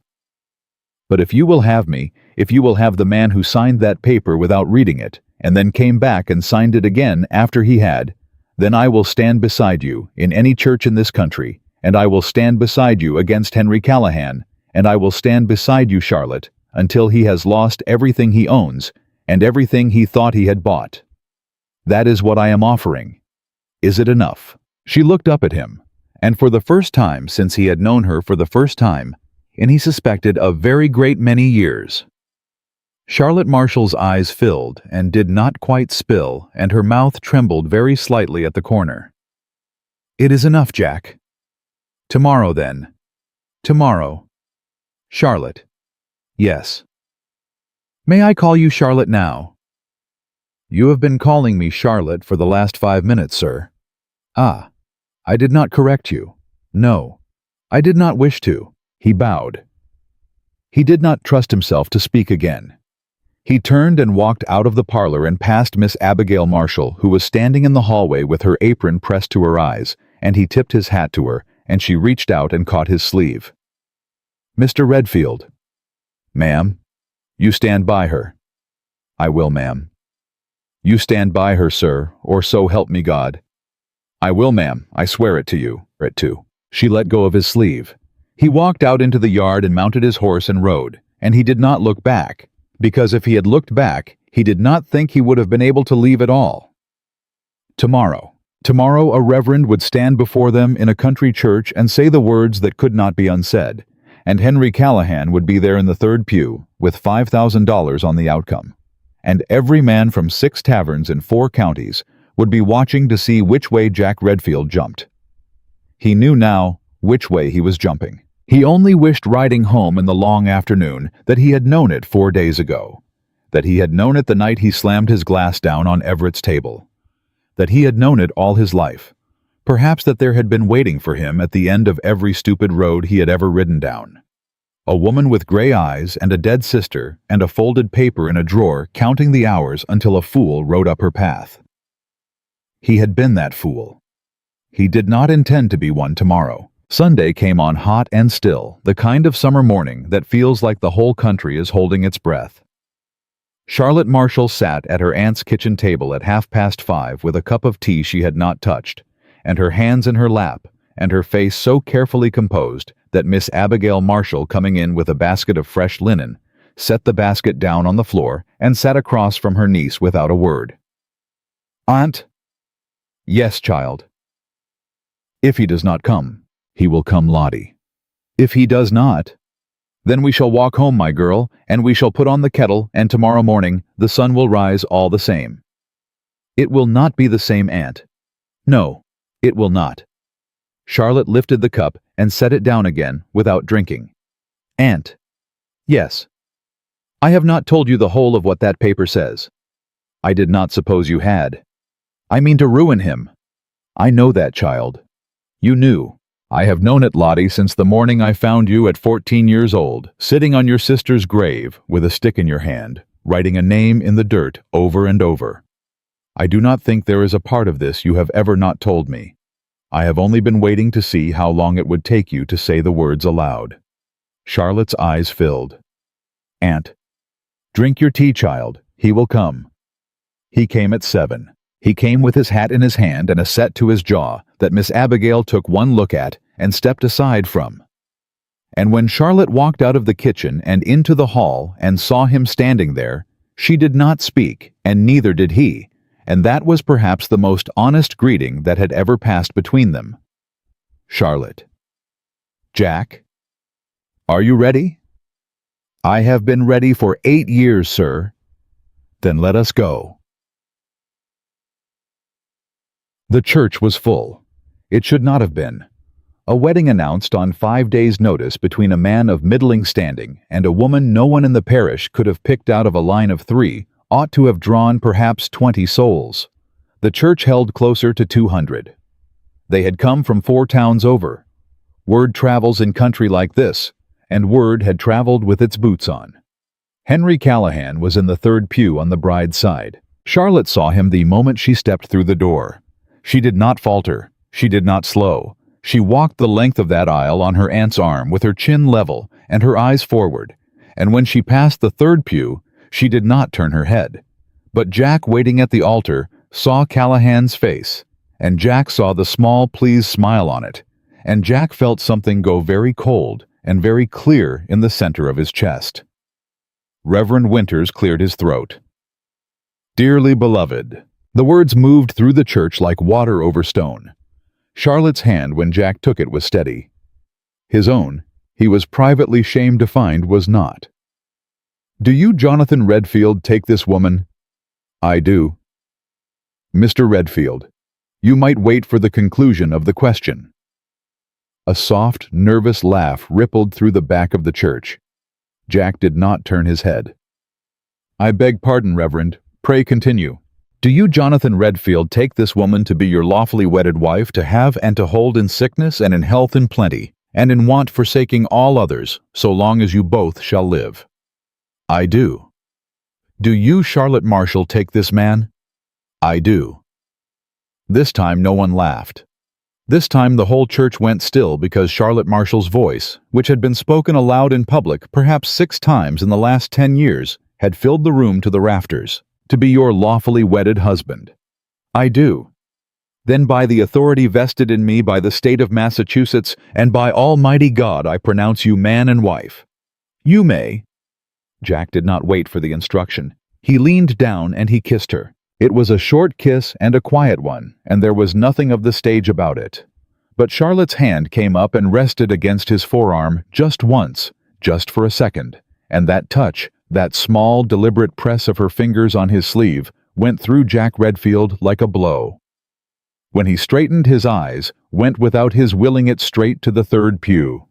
But if you will have me, if you will have the man who signed that paper without reading it, and then came back and signed it again after he had, then I will stand beside you in any church in this country, and I will stand beside you against Henry Callahan, and I will stand beside you, Charlotte, until he has lost everything he owns and everything he thought he had bought. That is what I am offering. Is it enough?" She looked up at him, and for the first time since he had known her for the first time, and he suspected a very great many years, Charlotte Marshall's eyes filled and did not quite spill, and her mouth trembled very slightly at the corner. "It is enough, Jack." "Tomorrow, then." "Tomorrow." "Charlotte." "Yes." "May I call you Charlotte now?" "You have been calling me Charlotte for the last 5 minutes, sir." "Ah, I did not correct you. No, I did not wish to." He bowed. He did not trust himself to speak again. He turned and walked out of the parlor and past Miss Abigail Marshall, who was standing in the hallway with her apron pressed to her eyes, and he tipped his hat to her, and she reached out and caught his sleeve. "Mr. Redfield." "Ma'am." "You stand by her." "I will, ma'am." "You stand by her, sir, or so help me God." "I will, ma'am. I swear it to you." She let go of his sleeve. He walked out into the yard and mounted his horse and rode, and he did not look back, because if he had looked back, he did not think he would have been able to leave at all. Tomorrow a reverend would stand before them in a country church and say the words that could not be unsaid, and Henry Callahan would be there in the third pew with $5,000 on the outcome. And every man from 6 taverns in 4 counties would be watching to see which way Jack Redfield jumped. He knew now which way he was jumping. He only wished riding home in the long afternoon that he had known it 4 days ago, that he had known it the night he slammed his glass down on Everett's table, that he had known it all his life, perhaps that there had been waiting for him at the end of every stupid road he had ever ridden down. A woman with gray eyes and a dead sister and a folded paper in a drawer counting the hours until a fool rode up her path. He had been that fool. He did not intend to be one tomorrow. Sunday came on hot and still, the kind of summer morning that feels like the whole country is holding its breath. Charlotte Marshall sat at her aunt's kitchen table at 5:30 with a cup of tea she had not touched, and her hands in her lap, and her face so carefully composed that Miss Abigail Marshall, coming in with a basket of fresh linen, set the basket down on the floor and sat across from her niece without a word. "Aunt?" "Yes, child." "If he does not come." "He will come, Lottie." "If he does not?" "Then we shall walk home, my girl, and we shall put on the kettle, and tomorrow morning the sun will rise all the same." "It will not be the same, Aunt." "No, it will not." Charlotte lifted the cup and set it down again without drinking. "Aunt." "Yes." "I have not told you the whole of what that paper says." "I did not suppose you had." "I mean to ruin him." "I know that, child." "You knew." "I have known it, Lottie, since the morning I found you at 14 years old, sitting on your sister's grave with a stick in your hand, writing a name in the dirt over and over. I do not think there is a part of this you have ever not told me. I have only been waiting to see how long it would take you to say the words aloud." Charlotte's eyes filled. "Aunt." "Drink your tea, child. He will come." He came at 7. He came with his hat in his hand and a set to his jaw that Miss Abigail took one look at and stepped aside from. And when Charlotte walked out of the kitchen and into the hall and saw him standing there, she did not speak, and neither did he, and that was perhaps the most honest greeting that had ever passed between them. "Charlotte." "Jack." "Are you ready?" "I have been ready for 8 years, sir." "Then let us go." The church was full. It should not have been. A wedding announced on 5 days' notice between a man of middling standing and a woman no one in the parish could have picked out of a line of 3 ought to have drawn perhaps 20 souls. The church held closer to 200. They had come from 4 towns over. Word travels in country like this, and word had traveled with its boots on. Henry Callahan was in the third pew on the bride's side. Charlotte saw him the moment she stepped through the door. She did not falter. She did not slow. She walked the length of that aisle on her aunt's arm with her chin level and her eyes forward, and when she passed the third pew, she did not turn her head. But Jack, waiting at the altar, saw Callahan's face, and Jack saw the small pleased smile on it, and Jack felt something go very cold and very clear in the center of his chest. Reverend Winters cleared his throat. "Dearly beloved." The words moved through the church like water over stone. Charlotte's hand when Jack took it was steady. His own, he was privately shamed to find, was not. Do you, Jonathan Redfield, take this woman? I do. Mr. Redfield, you might wait for the conclusion of the question. A soft, nervous laugh rippled through the back of the church. Jack did not turn his head. I beg pardon, Reverend. Pray continue. Do you, Jonathan Redfield, take this woman to be your lawfully wedded wife, to have and to hold in sickness and in health in plenty, and in want forsaking all others, so long as you both shall live? I do. Do you, Charlotte Marshall, take this man? I do. This time no one laughed. This time the whole church went still, because Charlotte Marshall's voice, which had been spoken aloud in public perhaps 6 times in the last 10 years, had filled the room to the rafters. To be your lawfully wedded husband. I do. Then by the authority vested in me by the state of Massachusetts and by Almighty God, I pronounce you man and wife. You may. Jack did not wait for the instruction. He leaned down and he kissed her. It was a short kiss and a quiet one, and there was nothing of the stage about it. But Charlotte's hand came up and rested against his forearm just once, just for a second, and that touch, that small, deliberate press of her fingers on his sleeve, went through Jack Redfield like a blow. When he straightened his eyes, went without his willing it straight to the third pew.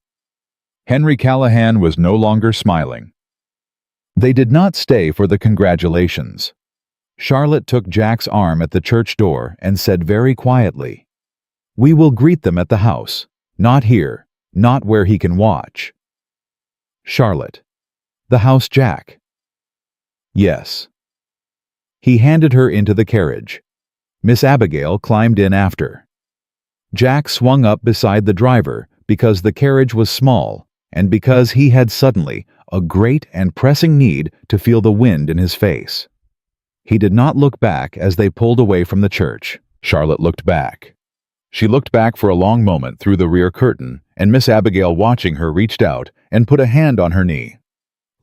Henry Callahan was no longer smiling. They did not stay for the congratulations. Charlotte took Jack's arm at the church door and said very quietly, "We will greet them at the house, not here, not where he can watch." Charlotte, "The house, Jack?" "Yes." He handed her into the carriage. Miss Abigail climbed in after. Jack swung up beside the driver because the carriage was small and because he had suddenly a great and pressing need to feel the wind in his face. He did not look back as they pulled away from the church. Charlotte looked back. She looked back for a long moment through the rear curtain, and Miss Abigail, watching her, reached out and put a hand on her knee.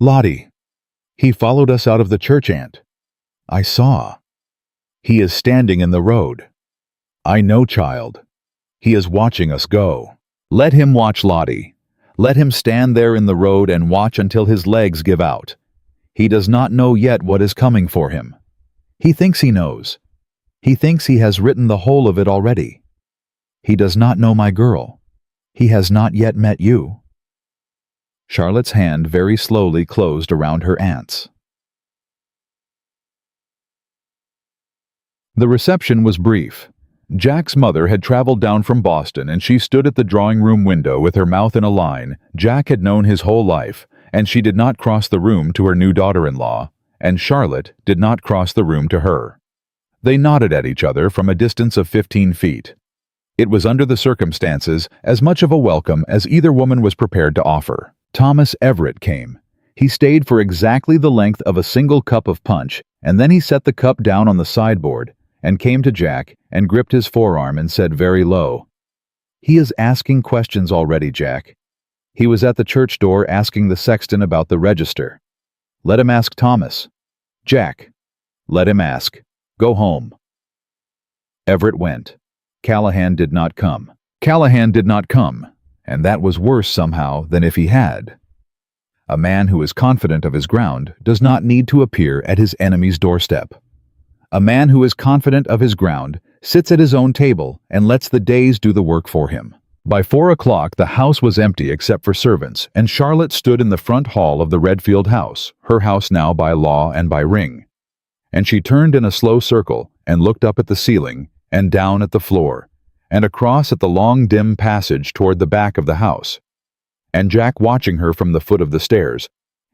"Lottie, he followed us out of the church, Aunt." "I saw." "He is standing in the road." "I know, child. He is watching us go." "Let him watch, Lottie. Let him stand there in the road and watch until his legs give out. He does not know yet what is coming for him. He thinks he knows. He thinks he has written the whole of it already. He does not know my girl. He has not yet met you." Charlotte's hand very slowly closed around her aunt's. The reception was brief. Jack's mother had traveled down from Boston, and she stood at the drawing-room window with her mouth in a line Jack had known his whole life, and she did not cross the room to her new daughter-in-law, and Charlotte did not cross the room to her. They nodded at each other from a distance of 15 feet. It was, under the circumstances, as much of a welcome as either woman was prepared to offer. Thomas Everett came. He stayed for exactly the length of a single cup of punch, and then he set the cup down on the sideboard, and came to Jack and gripped his forearm and said very low, "He is asking questions already, Jack. He was at the church door asking the sexton about the register. Let him ask Thomas. Jack, let him ask. Go home." Everett went. Callahan did not come. And that was worse somehow than if he had. A man who is confident of his ground does not need to appear at his enemy's doorstep. A man who is confident of his ground sits at his own table and lets the days do the work for him. By 4 o'clock the house was empty except for servants, and Charlotte stood in the front hall of the Redfield house, her house now by law and by ring. And she turned in a slow circle and looked up at the ceiling and down at the floor and across at the long dim passage toward the back of the house. And Jack, watching her from the foot of the stairs,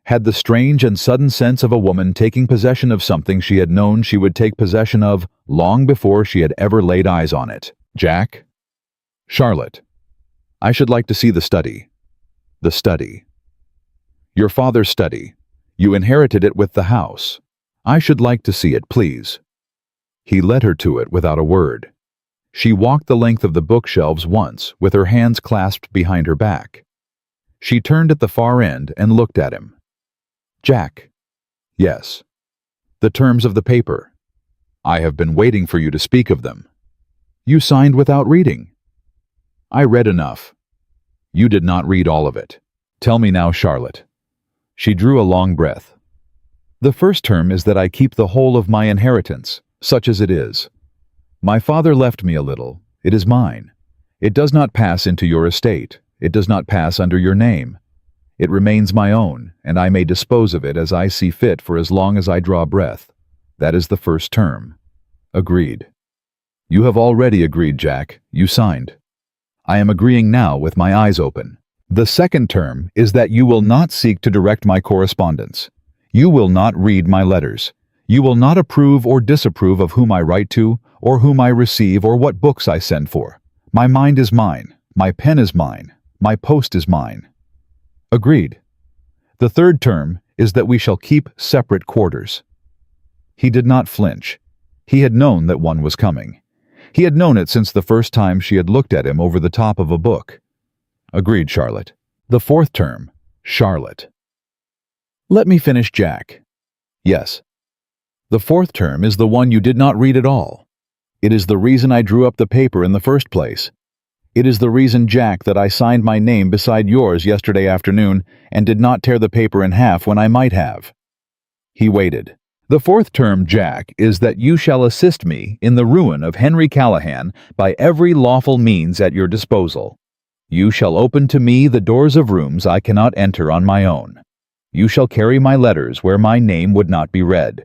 had the strange and sudden sense of a woman taking possession of something she had known she would take possession of long before she had ever laid eyes on it. "Jack?" "Charlotte, I should like to see the study." "The study?" "Your father's study. You inherited it with the house. I should like to see it, please." He led her to it without a word. She walked the length of the bookshelves once, with her hands clasped behind her back. She turned at the far end and looked at him. "Jack." "Yes." "The terms of the paper." "I have been waiting for you to speak of them." "You signed without reading." "I read enough." "You did not read all of it. Tell me now, Charlotte." She drew a long breath. The first term is that I keep the whole of my inheritance, such as it is. My father left me a little. It is mine. It does not pass into your estate. It does not pass under your name. It remains my own, and I may dispose of it as I see fit for as long as I draw breath. That is the first term. Agreed. You have already agreed, Jack. You signed. I am agreeing now with my eyes open. The second term is that you will not seek to direct my correspondence. You will not read my letters. You will not approve or disapprove of whom I write to, or whom I receive, or what books I send for. My mind is mine. My pen is mine. My post is mine. Agreed. The third term is that we shall keep separate quarters. He did not flinch. He had known that one was coming. He had known it since the first time she had looked at him over the top of a book. Agreed, Charlotte. The fourth term, Charlotte. Let me finish, Jack. Yes. The fourth term is the one you did not read at all. It is the reason I drew up the paper in the first place. It is the reason, Jack, that I signed my name beside yours yesterday afternoon and did not tear the paper in half when I might have. He waited. The fourth term, Jack, is that you shall assist me in the ruin of Henry Callahan by every lawful means at your disposal. You shall open to me the doors of rooms I cannot enter on my own. You shall carry my letters where my name would not be read.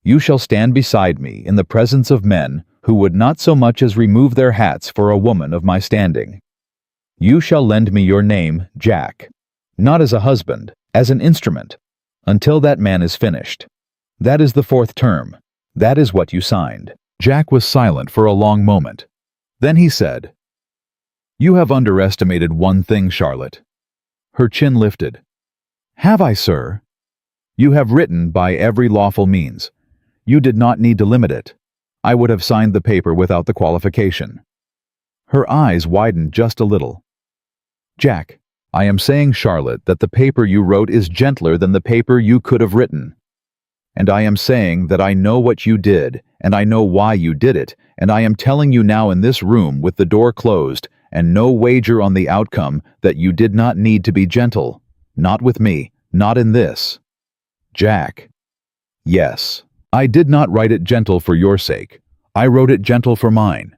You shall stand beside me in the presence of men who would not so much as remove their hats for a woman of my standing. You shall lend me your name, Jack, not as a husband, as an instrument, until that man is finished. That is the fourth term. That is what you signed. Jack was silent for a long moment. Then he said, You have underestimated one thing, Charlotte. Her chin lifted. Have I, sir? You have written by every lawful means. You did not need to limit it. I would have signed the paper without the qualification. Her eyes widened just a little. Jack, I am saying, Charlotte, that the paper you wrote is gentler than the paper you could have written. And I am saying that I know what you did, and I know why you did it, and I am telling you now in this room with the door closed, and no wager on the outcome, that you did not need to be gentle. Not with me, not in this. Jack. Yes, I did not write it gentle for your sake. I wrote it gentle for mine.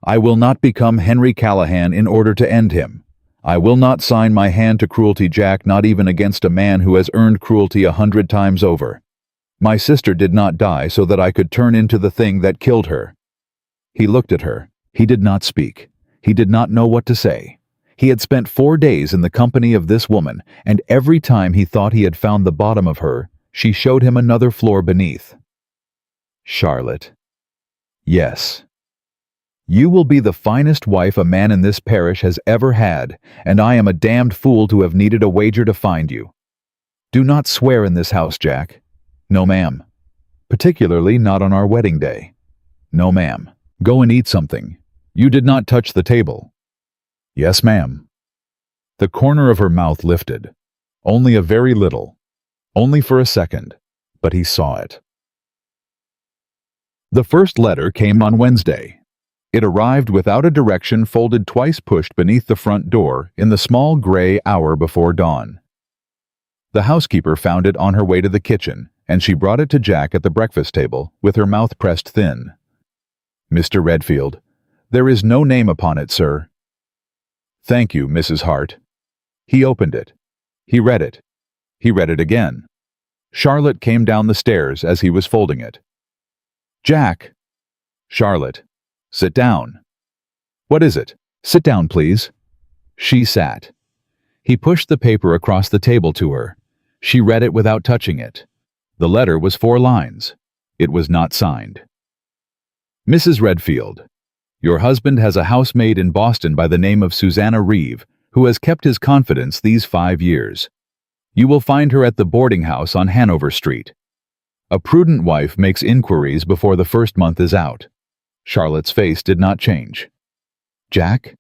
I will not become Henry Callahan in order to end him. I will not sign my hand to cruelty, Jack, not even against a man who has earned cruelty 100 times over. My sister did not die so that I could turn into the thing that killed her. He looked at her. He did not speak. He did not know what to say. He had spent 4 days in the company of this woman, and every time he thought he had found the bottom of her, she showed him another floor beneath. Charlotte. Yes. You will be the finest wife a man in this parish has ever had, and I am a damned fool to have needed a wager to find you. Do not swear in this house, Jack. No, ma'am. Particularly not on our wedding day. No, ma'am. Go and eat something. You did not touch the table. Yes, ma'am. The corner of her mouth lifted. Only a very little. Only for a second. But he saw it. The first letter came on Wednesday. It arrived without a direction, folded twice, pushed beneath the front door in the small gray hour before dawn. The housekeeper found it on her way to the kitchen, and she brought it to Jack at the breakfast table with her mouth pressed thin. Mr. Redfield, there is no name upon it, sir. Thank you, Mrs. Hart. He opened it. He read it. He read it again. Charlotte came down the stairs as he was folding it. Jack. Charlotte. Sit down. What is it? Sit down, please. She sat. He pushed the paper across the table to her. She read it without touching it. The letter was 4 lines. It was not signed. Mrs. Redfield, your husband has a housemaid in Boston by the name of Susanna Reeve, who has kept his confidence these 5 years. You will find her at the boarding house on Hanover Street. A prudent wife makes inquiries before the first month is out. Charlotte's face did not change. Jack?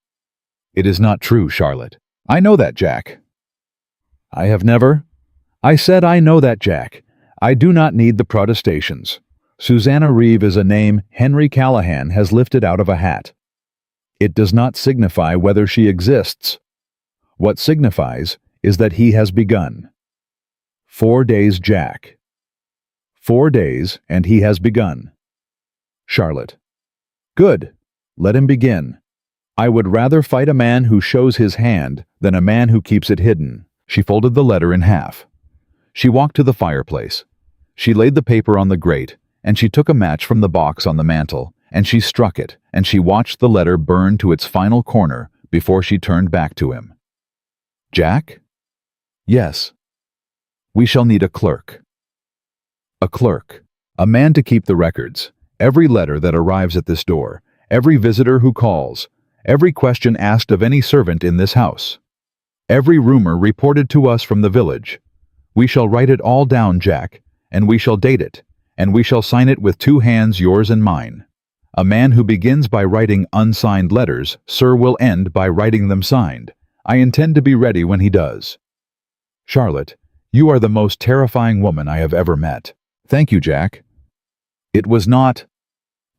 It is not true, Charlotte. I know that, Jack. I have never. I said I know that, Jack. I do not need the protestations. Susanna Reeve is a name Henry Callahan has lifted out of a hat. It does not signify whether she exists. What signifies is that he has begun. 4 days, Jack. 4 days, and he has begun. Charlotte. Good. Let him begin. I would rather fight a man who shows his hand than a man who keeps it hidden. She folded the letter in half. She walked to the fireplace. She laid the paper on the grate, and she took a match from the box on the mantel, and she struck it, and she watched the letter burn to its final corner before she turned back to him. Jack? Yes. We shall need a clerk. A clerk. A man to keep the records. Every letter that arrives at this door, every visitor who calls, every question asked of any servant in this house, every rumor reported to us from the village. We shall write it all down, Jack, and we shall date it, and we shall sign it with 2 hands, yours and mine. A man who begins by writing unsigned letters, sir, will end by writing them signed. I intend to be ready when he does. Charlotte, you are the most terrifying woman I have ever met. Thank you, Jack. It was not.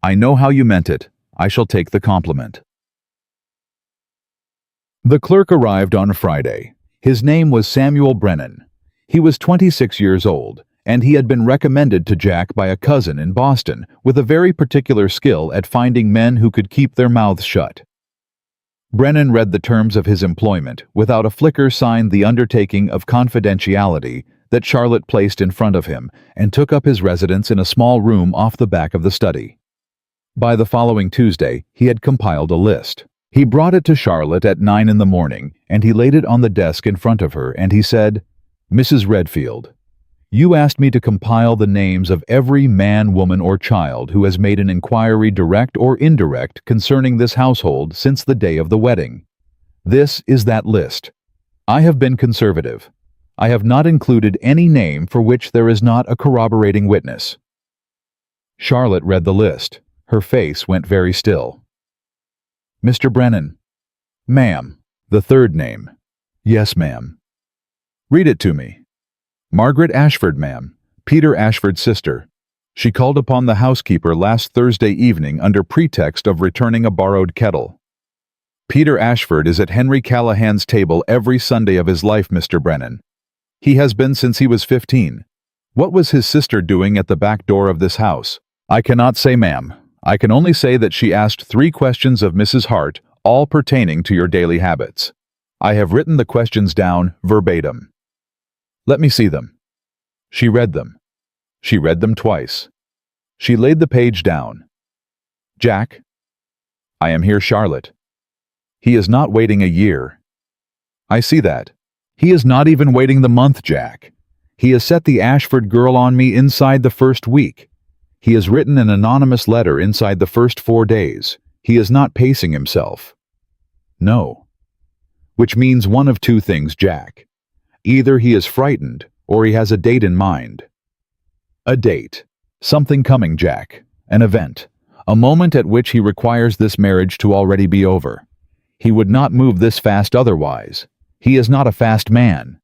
I know how you meant it. I shall take the compliment. The clerk arrived on Friday. His name was Samuel Brennan. He was 26 years old, and he had been recommended to Jack by a cousin in Boston with a very particular skill at finding men who could keep their mouths shut. Brennan read the terms of his employment without a flicker, signed the undertaking of confidentiality that Charlotte placed in front of him, and took up his residence in a small room off the back of the study. By the following Tuesday, he had compiled a list. He brought it to Charlotte at 9 in the morning, and he laid it on the desk in front of her, and he said, Mrs. Redfield, you asked me to compile the names of every man, woman, or child who has made an inquiry, direct or indirect, concerning this household since the day of the wedding. This is that list. I have been conservative. I have not included any name for which there is not a corroborating witness. Charlotte read the list. Her face went very still. Mr. Brennan. Ma'am. The third name. Yes, ma'am. Read it to me. Margaret Ashford, ma'am. Peter Ashford's sister. She called upon the housekeeper last Thursday evening under pretext of returning a borrowed kettle. Peter Ashford is at Henry Callahan's table every Sunday of his life, Mr. Brennan. He has been since he was 15. What was his sister doing at the back door of this house? I cannot say, ma'am. I can only say that she asked 3 questions of Mrs. Hart, all pertaining to your daily habits. I have written the questions down verbatim. Let me see them. She read them. She read them twice. She laid the page down. Jack. I am here, Charlotte. He is not waiting a year. I see that. He is not even waiting the month, Jack. He has set the Ashford girl on me inside the first week. He has written an anonymous letter inside the first 4 days. He is not pacing himself. No. Which means one of 2 things, Jack. Either he is frightened, or he has a date in mind. A date. Something coming, Jack. An event. A moment at which he requires this marriage to already be over. He would not move this fast otherwise. He is not a fast man.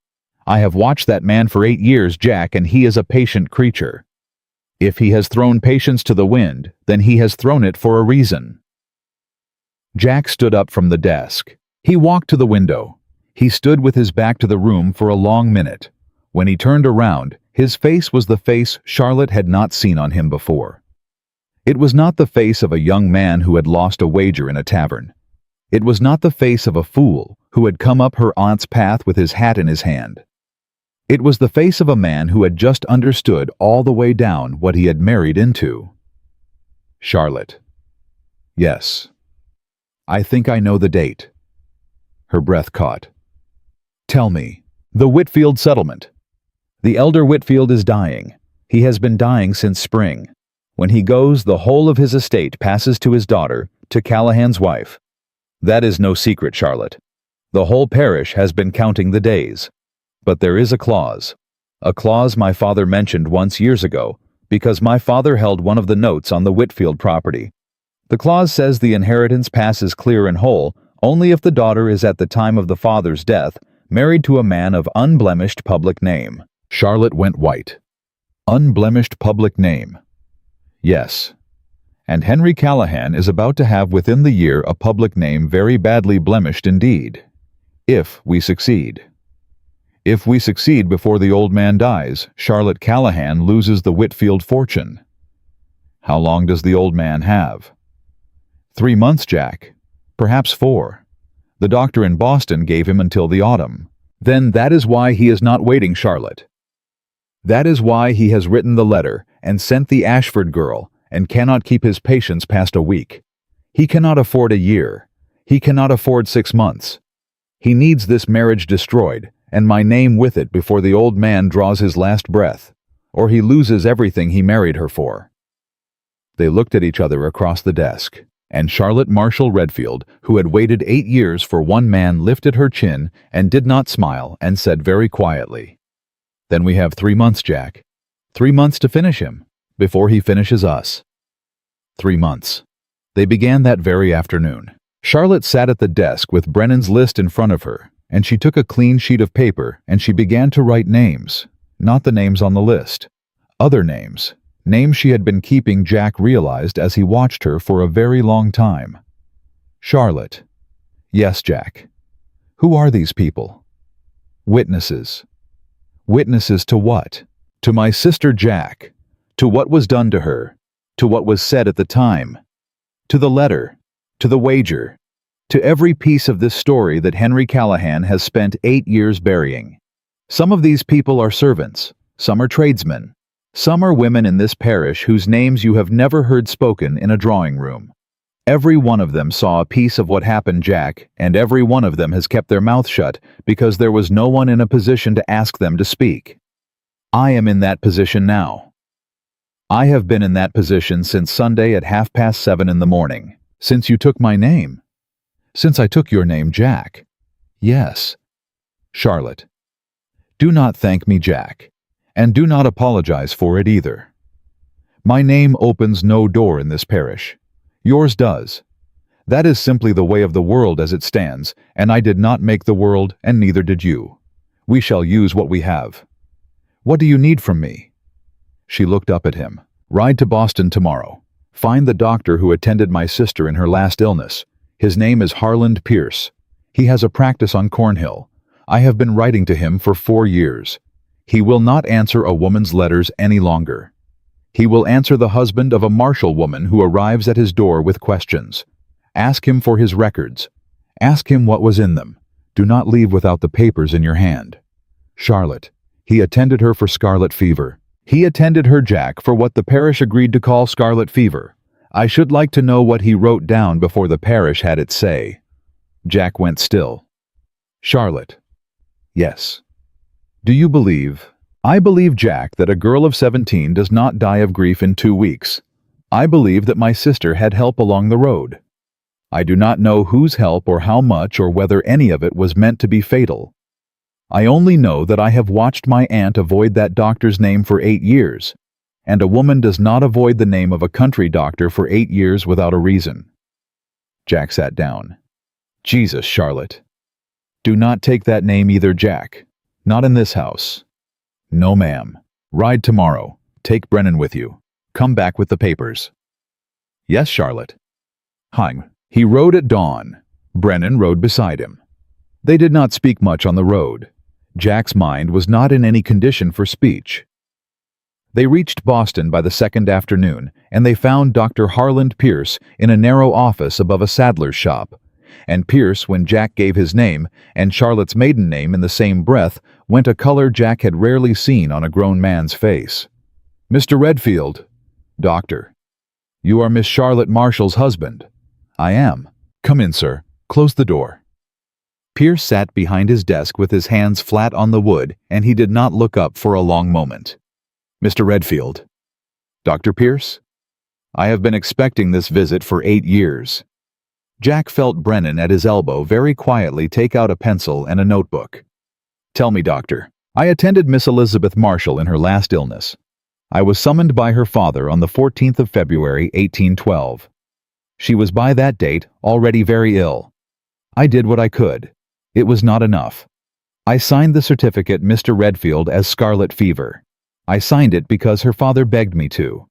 I have watched that man for 8 years, Jack, and he is a patient creature. If he has thrown patience to the wind, then he has thrown it for a reason. Jack stood up from the desk. He walked to the window. He stood with his back to the room for a long minute. When he turned around, his face was the face Charlotte had not seen on him before. It was not the face of a young man who had lost a wager in a tavern. It was not the face of a fool who had come up her aunt's path with his hat in his hand. It was the face of a man who had just understood all the way down what he had married into. Charlotte. Yes. I think I know the date. Her breath caught. Tell me. The Whitfield settlement. The elder Whitfield is dying. He has been dying since spring. When he goes, the whole of his estate passes to his daughter, to Callahan's wife. That is no secret, Charlotte. The whole parish has been counting the days. But there is a clause my father mentioned once years ago, because my father held one of the notes on the Whitfield property. The clause says the inheritance passes clear and whole only if the daughter is at the time of the father's death married to a man of unblemished public name. Charlotte went white. Unblemished public name. Yes. And Henry Callahan is about to have within the year a public name very badly blemished indeed. If we succeed. If we succeed before the old man dies, Charlotte Callahan loses the Whitfield fortune. How long does the old man have? 3 months, Jack. Perhaps 4. The doctor in Boston gave him until the autumn. Then that is why he is not waiting, Charlotte. That is why he has written the letter and sent the Ashford girl and cannot keep his patience past a week. He cannot afford a year. He cannot afford 6 months. He needs this marriage destroyed, and my name with it before the old man draws his last breath, or he loses everything he married her for. They looked at each other across the desk, and Charlotte Marshall Redfield, who had waited 8 years for one man, lifted her chin and did not smile and said very quietly, "Then we have 3 months, Jack. 3 months to finish him, before he finishes us." 3 months. They began that very afternoon. Charlotte sat at the desk with Brennan's list in front of her, and she took a clean sheet of paper and she began to write names, not the names on the list. Other names. Names she had been keeping, Jack realized as he watched her for a very long time. Charlotte. Yes, Jack. Who are these people? Witnesses. Witnesses to what? To my sister Jack. To what was done to her. To what was said at the time. To the letter. To the wager. To every piece of this story that Henry Callahan has spent 8 years burying. Some of these people are servants. Some are tradesmen. Some are women in this parish whose names you have never heard spoken in a drawing room. Every one of them saw a piece of what happened, Jack, and every one of them has kept their mouth shut because there was no one in a position to ask them to speak. I am in that position now. I have been in that position since Sunday at 7:30 in the morning, since you took my name. Since I took your name, Jack. Yes. Charlotte. Do not thank me, Jack. And do not apologize for it either. My name opens no door in this parish. Yours does. That is simply the way of the world as it stands, and I did not make the world, and neither did you. We shall use what we have. What do you need from me? She looked up at him. Ride to Boston tomorrow. Find the doctor who attended my sister in her last illness. His name is Harland Pierce. He has a practice on Cornhill. I have been writing to him for 4 years. He will not answer a woman's letters any longer. He will answer the husband of a Marshall woman who arrives at his door with questions. Ask him for his records. Ask him what was in them. Do not leave without the papers in your hand. Charlotte. He attended her for scarlet fever. He attended her, Jack, for what the parish agreed to call scarlet fever. I should like to know what he wrote down before the parish had its say. Jack went still. Charlotte. Yes. Do you believe? I believe, Jack, that a girl of 17 does not die of grief in 2 weeks. I believe that my sister had help along the road. I do not know whose help or how much or whether any of it was meant to be fatal. I only know that I have watched my aunt avoid that doctor's name for 8 years, and a woman does not avoid the name of a country doctor for 8 years without a reason. Jack sat down. Jesus, Charlotte. Do not take that name either, Jack. Not in this house. No, ma'am. Ride tomorrow. Take Brennan with you. Come back with the papers. Yes, Charlotte. Hein. He rode at dawn. Brennan rode beside him. They did not speak much on the road. Jack's mind was not in any condition for speech. They reached Boston by the second afternoon, and they found Dr. Harland Pierce in a narrow office above a saddler's shop. And Pierce, when Jack gave his name, and Charlotte's maiden name in the same breath, went a color Jack had rarely seen on a grown man's face. Mr. Redfield. Doctor. You are Miss Charlotte Marshall's husband. I am. Come in, sir. Close the door. Pierce sat behind his desk with his hands flat on the wood, and he did not look up for a long moment. Mr. Redfield. Dr. Pierce? I have been expecting this visit for 8 years. Jack felt Brennan at his elbow very quietly take out a pencil and a notebook. Tell me, doctor. I attended Miss Elizabeth Marshall in her last illness. I was summoned by her father on the 14th of February, 1812. She was by that date already very ill. I did what I could. It was not enough. I signed the certificate, Mr. Redfield, as scarlet fever. I signed it because her father begged me to.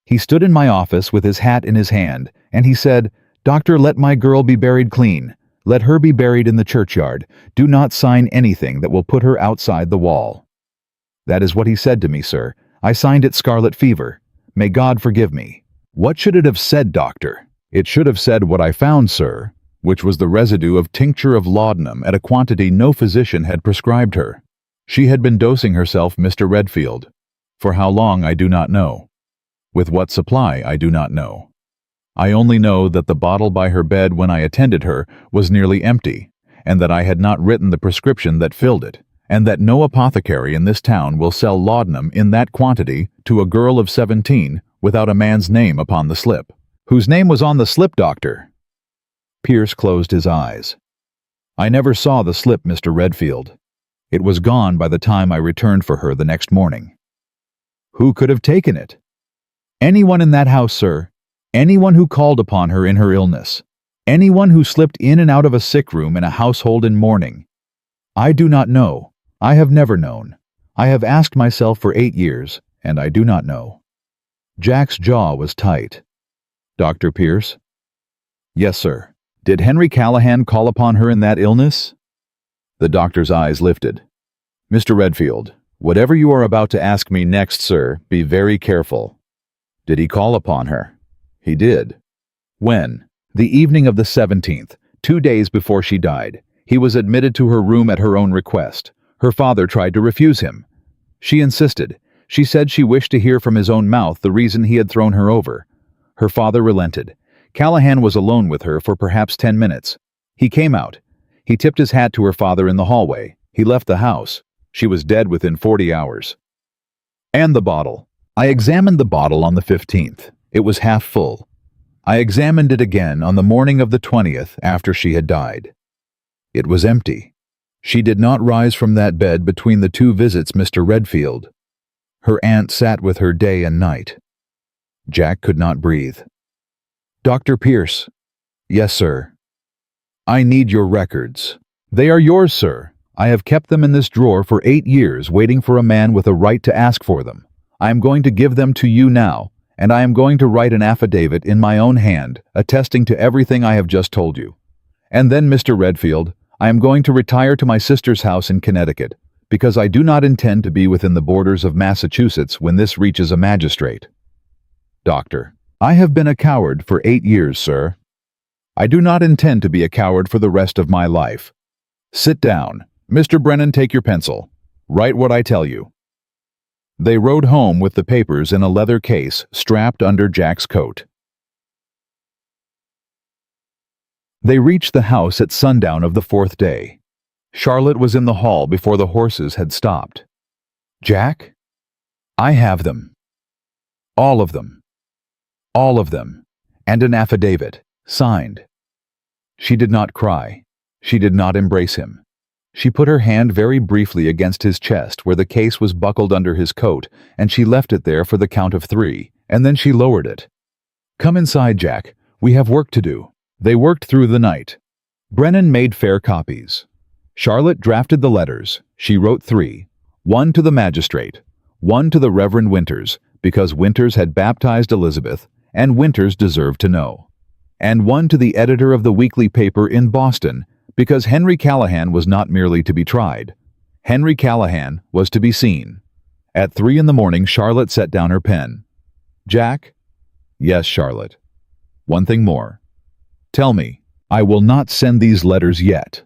He stood in my office with his hat in his hand, and he said, Doctor, let my girl be buried clean. Let her be buried in the churchyard. Do not sign anything that will put her outside the wall." That is what he said to me, sir. I signed it scarlet fever. May God forgive me. What should it have said, doctor? It should have said what I found, sir, which was the residue of tincture of laudanum at a quantity no physician had prescribed her. She had been dosing herself, Mr. Redfield. For how long, I do not know. With what supply, I do not know. I only know that the bottle by her bed when I attended her was nearly empty, and that I had not written the prescription that filled it, and that no apothecary in this town will sell laudanum in that quantity to a girl of 17 without a man's name upon the slip. Whose name was on the slip, doctor? Pierce closed his eyes. I never saw the slip, Mr. Redfield. It was gone by the time I returned for her the next morning. Who could have taken it? Anyone in that house, sir. Anyone who called upon her in her illness. Anyone who slipped in and out of a sick room in a household in mourning. I do not know. I have never known. I have asked myself for 8 years, and I do not know. Jack's jaw was tight. Dr. Pierce? Yes, sir. Did Henry Callahan call upon her in that illness? The doctor's eyes lifted. Mr. Redfield, whatever you are about to ask me next, sir, be very careful. Did he call upon her? He did. When? The evening of the 17th, 2 days before she died. He was admitted to her room at her own request. Her father tried to refuse him. She insisted. She said she wished to hear from his own mouth the reason he had thrown her over. Her father relented. Callahan was alone with her for perhaps 10 minutes. He came out. He tipped his hat to her father in the hallway. He left the house. She was dead within 40 hours. And the bottle. I examined the bottle on the 15th. It was half full. I examined it again on the morning of the 20th after she had died. It was empty. She did not rise from that bed between the 2 visits, Mr. Redfield. Her aunt sat with her day and night. Jack could not breathe. Dr. Pierce. Yes, sir. I need your records. They are yours, sir. I have kept them in this drawer for 8 years, waiting for a man with a right to ask for them. I am going to give them to you now, and I am going to write an affidavit in my own hand, attesting to everything I have just told you. And then, Mr. Redfield, I am going to retire to my sister's house in Connecticut, because I do not intend to be within the borders of Massachusetts when this reaches a magistrate. Doctor, I have been a coward for 8 years, sir. I do not intend to be a coward for the rest of my life. Sit down. Mr. Brennan, take your pencil. Write what I tell you. They rode home with the papers in a leather case strapped under Jack's coat. They reached the house at sundown of the 4th day. Charlotte was in the hall before the horses had stopped. Jack? I have them. All of them. All of them. And an affidavit, signed. She did not cry. She did not embrace him. She put her hand very briefly against his chest where the case was buckled under his coat, and she left it there for the count of 3, and then she lowered it. Come inside, Jack. We have work to do. They worked through the night. Brennan made fair copies. Charlotte drafted the letters. She wrote 3. 1 to the magistrate, 1 to the Reverend Winters, because Winters had baptized Elizabeth, and Winters deserved to know. And 1 to the editor of the weekly paper in Boston, because Henry Callahan was not merely to be tried. Henry Callahan was to be seen. At 3 in the morning, Charlotte set down her pen. Jack? Yes, Charlotte. One thing more. Tell me, I will not send these letters yet.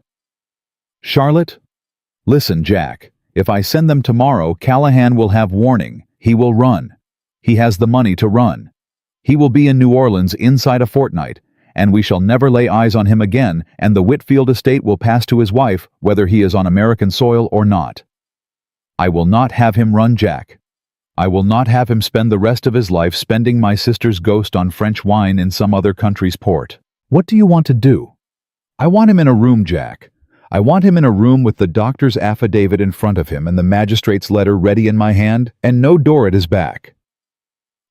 Charlotte? Listen, Jack. If I send them tomorrow, Callahan will have warning. He will run. He has the money to run. He will be in New Orleans inside a fortnight, and we shall never lay eyes on him again, and the Whitfield estate will pass to his wife, whether he is on American soil or not. I will not have him run, Jack. I will not have him spend the rest of his life spending my sister's ghost on French wine in some other country's port. What do you want to do? I want him in a room, Jack. I want him in a room with the doctor's affidavit in front of him and the magistrate's letter ready in my hand, and no door at his back.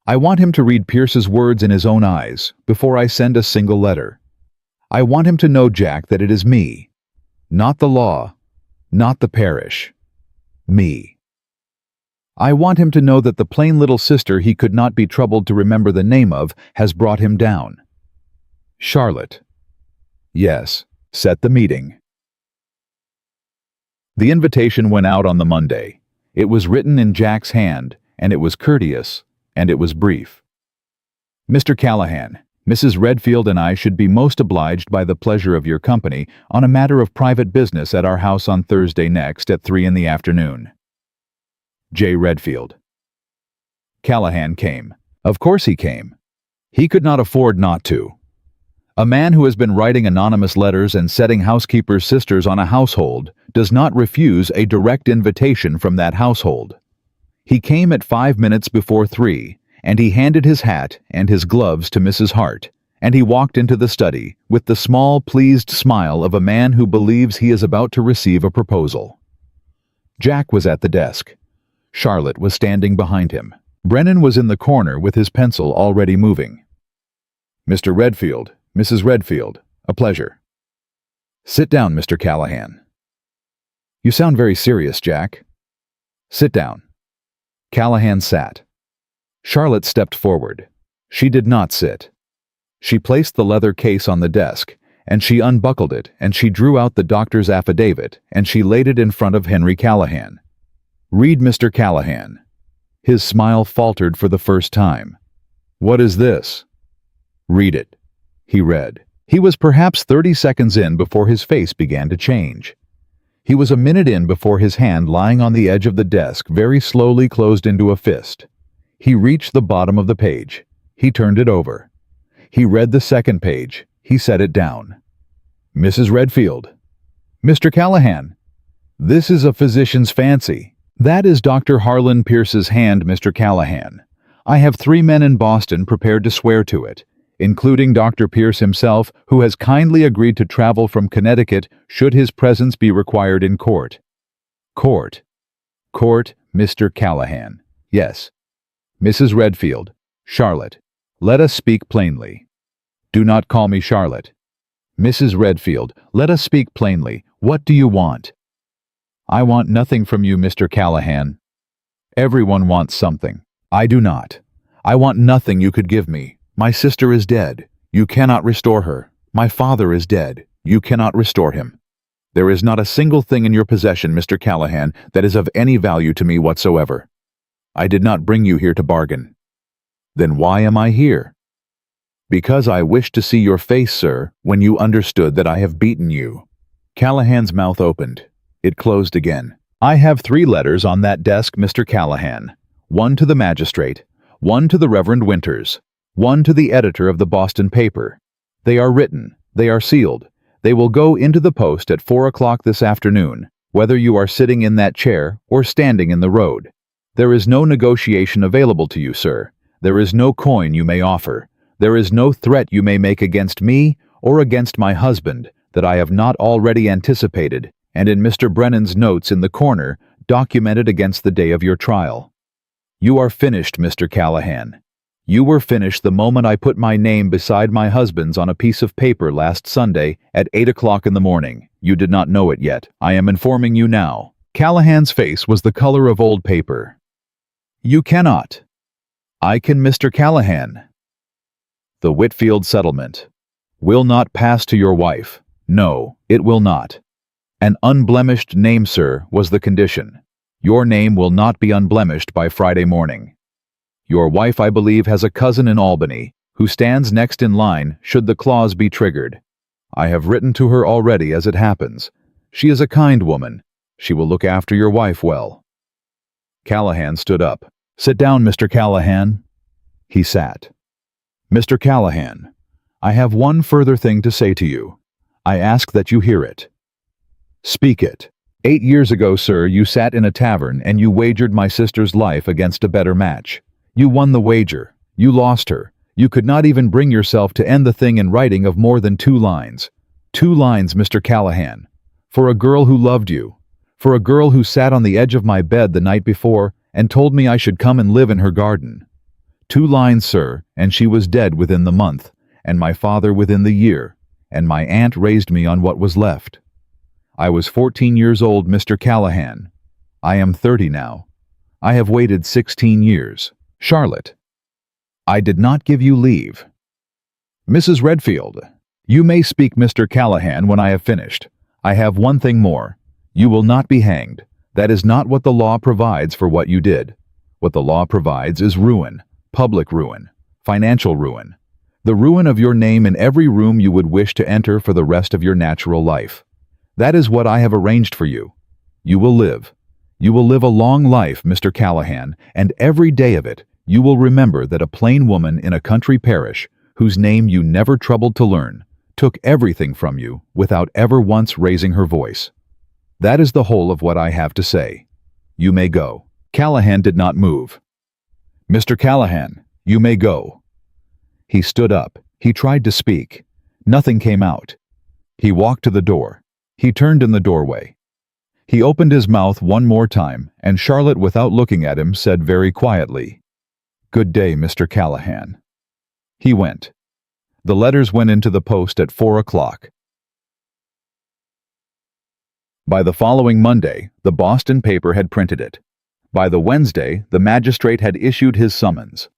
I want him to read Pierce's words in his own eyes before I send a single letter. I want him to know, Jack, that it is me, not the law, not the parish, me. I want him to know that the plain little sister he could not be troubled to remember the name of has brought him down. Charlotte. Yes, Set the meeting. The invitation went out on the Monday. It was written in Jack's hand, and it was courteous, and it was brief. Mr. Callahan, Mrs. Redfield and I should be most obliged by the pleasure of your company on a matter of private business at our house on Thursday next at 3 in the afternoon. J. Redfield. Callahan came. Of course he came. He could not afford not to. A man who has been writing anonymous letters and setting housekeepers' sisters on a household does not refuse a direct invitation from that household. He came at 5 minutes before 3, and he handed his hat and his gloves to Mrs. Hart, and he walked into the study with the small, pleased smile of a man who believes he is about to receive a proposal. Jack was at the desk. Charlotte was standing behind him. Brennan was in the corner with his pencil already moving. Mr. Redfield, Mrs. Redfield, a pleasure. Sit down, Mr. Callahan. You sound very serious, Jack. Sit down. Callahan sat. Charlotte stepped forward. She did not sit. She placed the leather case on the desk, and she unbuckled it, and she drew out the doctor's affidavit, and she laid it in front of Henry Callahan. Read, Mr. Callahan. His smile faltered for the first time. What is this? Read it. He read. He was perhaps 30 seconds in before his face began to change. He was a minute in before his hand lying on the edge of the desk very slowly closed into a fist. He reached the bottom of the page. He turned it over. He read the second page. He set it down. Mrs. Redfield. Mr. Callahan. This is a physician's fancy. That is Dr. Harlan Pierce's hand, Mr. Callahan. I have 3 men in Boston prepared to swear to it, including Dr. Pierce himself, who has kindly agreed to travel from Connecticut should his presence be required in court. Court. Court, Mr. Callahan. Yes. Mrs. Redfield. Charlotte. Let us speak plainly. Do not call me Charlotte. Mrs. Redfield, let us speak plainly. What do you want? I want nothing from you, Mr. Callahan. Everyone wants something. I do not. I want nothing you could give me. My sister is dead. You cannot restore her. My father is dead. You cannot restore him. There is not a single thing in your possession, Mr. Callahan, that is of any value to me whatsoever. I did not bring you here to bargain. Then why am I here? Because I wished to see your face, sir, when you understood that I have beaten you. Callahan's mouth opened. It closed again. I have 3 letters on that desk, Mr. Callahan. 1 to the magistrate, 1 to the Reverend Winters, 1 to the editor of the Boston paper. They are written. They are sealed. They will go into the post at 4 o'clock this afternoon, whether you are sitting in that chair or standing in the road. There is no negotiation available to you, sir. There is no coin you may offer. There is no threat you may make against me or against my husband that I have not already anticipated and in Mr. Brennan's notes in the corner documented against the day of your trial. You are finished, Mr. Callahan. You were finished the moment I put my name beside my husband's on a piece of paper last Sunday at 8 o'clock in the morning. You did not know it yet. I am informing you now. Callahan's face was the color of old paper. You cannot. I can, Mr. Callahan. The Whitfield settlement will not pass to your wife. No, it will not. An unblemished name, sir, was the condition. Your name will not be unblemished by Friday morning. Your wife, I believe, has a cousin in Albany, who stands next in line should the clause be triggered. I have written to her already as it happens. She is a kind woman. She will look after your wife well. Callahan stood up. Sit down, Mr. Callahan. He sat. Mr. Callahan, I have one further thing to say to you. I ask that you hear it. Speak it. 8 years ago, sir, you sat in a tavern and you wagered my sister's life against a better match. You won the wager. You lost her. You could not even bring yourself to end the thing in writing of more than 2 lines. 2 lines, Mr. Callahan. For a girl who loved you. For a girl who sat on the edge of my bed the night before and told me I should come and live in her garden. 2 lines, sir, and she was dead within the month, and my father within the year, and my aunt raised me on what was left. I was 14 years old, Mr. Callahan. I am 30 now. I have waited 16 years. Charlotte. I did not give you leave. Mrs. Redfield. You may speak, Mr. Callahan, when I have finished. I have one thing more. You will not be hanged. That is not what the law provides for what you did. What the law provides is ruin, public ruin, financial ruin, the ruin of your name in every room you would wish to enter for the rest of your natural life. That is what I have arranged for you. You will live. You will live a long life, Mr. Callahan, and every day of it you will remember that a plain woman in a country parish, whose name you never troubled to learn, took everything from you without ever once raising her voice. That is the whole of what I have to say. You may go." Callahan did not move. "Mr. Callahan, you may go." He stood up. He tried to speak. Nothing came out. He walked to the door. He turned in the doorway. He opened his mouth one more time, and Charlotte, without looking at him, said very quietly, "Good day, Mr. Callahan." He went. The letters went into the post at 4 o'clock. By the following Monday, the Boston paper had printed it. By the Wednesday, the magistrate had issued his summons.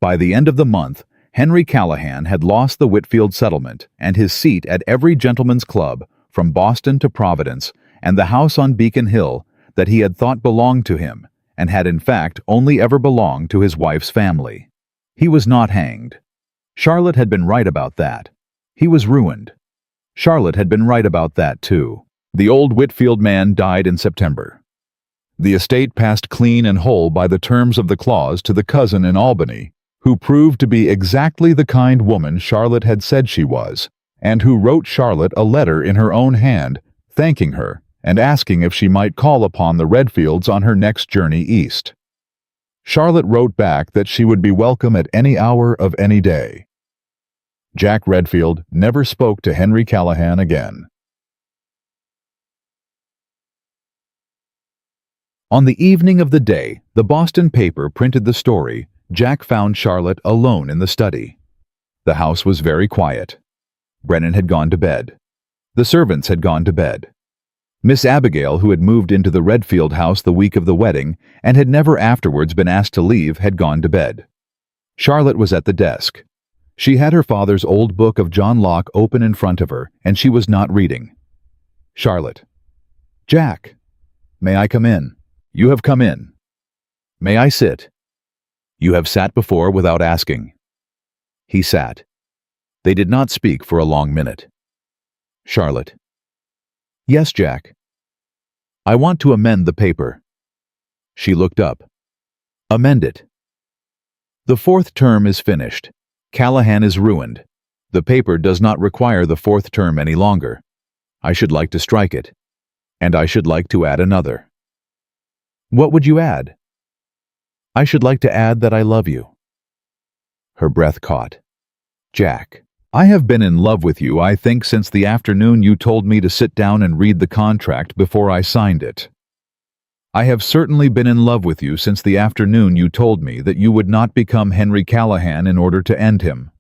By the end of the month, Henry Callahan had lost the Whitfield settlement and his seat at every gentleman's club, from Boston to Providence, and the house on Beacon Hill that he had thought belonged to him, and had in fact only ever belonged to his wife's family. He was not hanged. Charlotte had been right about that. He was ruined. Charlotte had been right about that too. The old Whitfield man died in September. The estate passed clean and whole by the terms of the clause to the cousin in Albany, who proved to be exactly the kind woman Charlotte had said she was, and who wrote Charlotte a letter in her own hand, thanking her and asking if she might call upon the Redfields on her next journey east. Charlotte wrote back that she would be welcome at any hour of any day. Jack Redfield never spoke to Henry Callahan again. On the evening of the day the Boston paper printed the story, Jack found Charlotte alone in the study. The house was very quiet. Brennan had gone to bed. The servants had gone to bed. Miss Abigail, who had moved into the Redfield house the week of the wedding and had never afterwards been asked to leave, had gone to bed. Charlotte was at the desk. She had her father's old book of John Locke open in front of her, and she was not reading. "Charlotte." "Jack." "May I come in?" "You have come in." "May I sit?" "You have sat before without asking." He sat. They did not speak for a long minute. "Charlotte." "Yes, Jack." "I want to amend the paper." She looked up. "Amend it." "The fourth term is finished. Callahan is ruined. The paper does not require the fourth term any longer. I should like to strike it. And I should like to add another." "What would you add?" "I should like to add that I love you." Her breath caught. "Jack, I have been in love with you, I think, since the afternoon you told me to sit down and read the contract before I signed it. I have certainly been in love with you since the afternoon you told me that you would not become Henry Callahan in order to end him.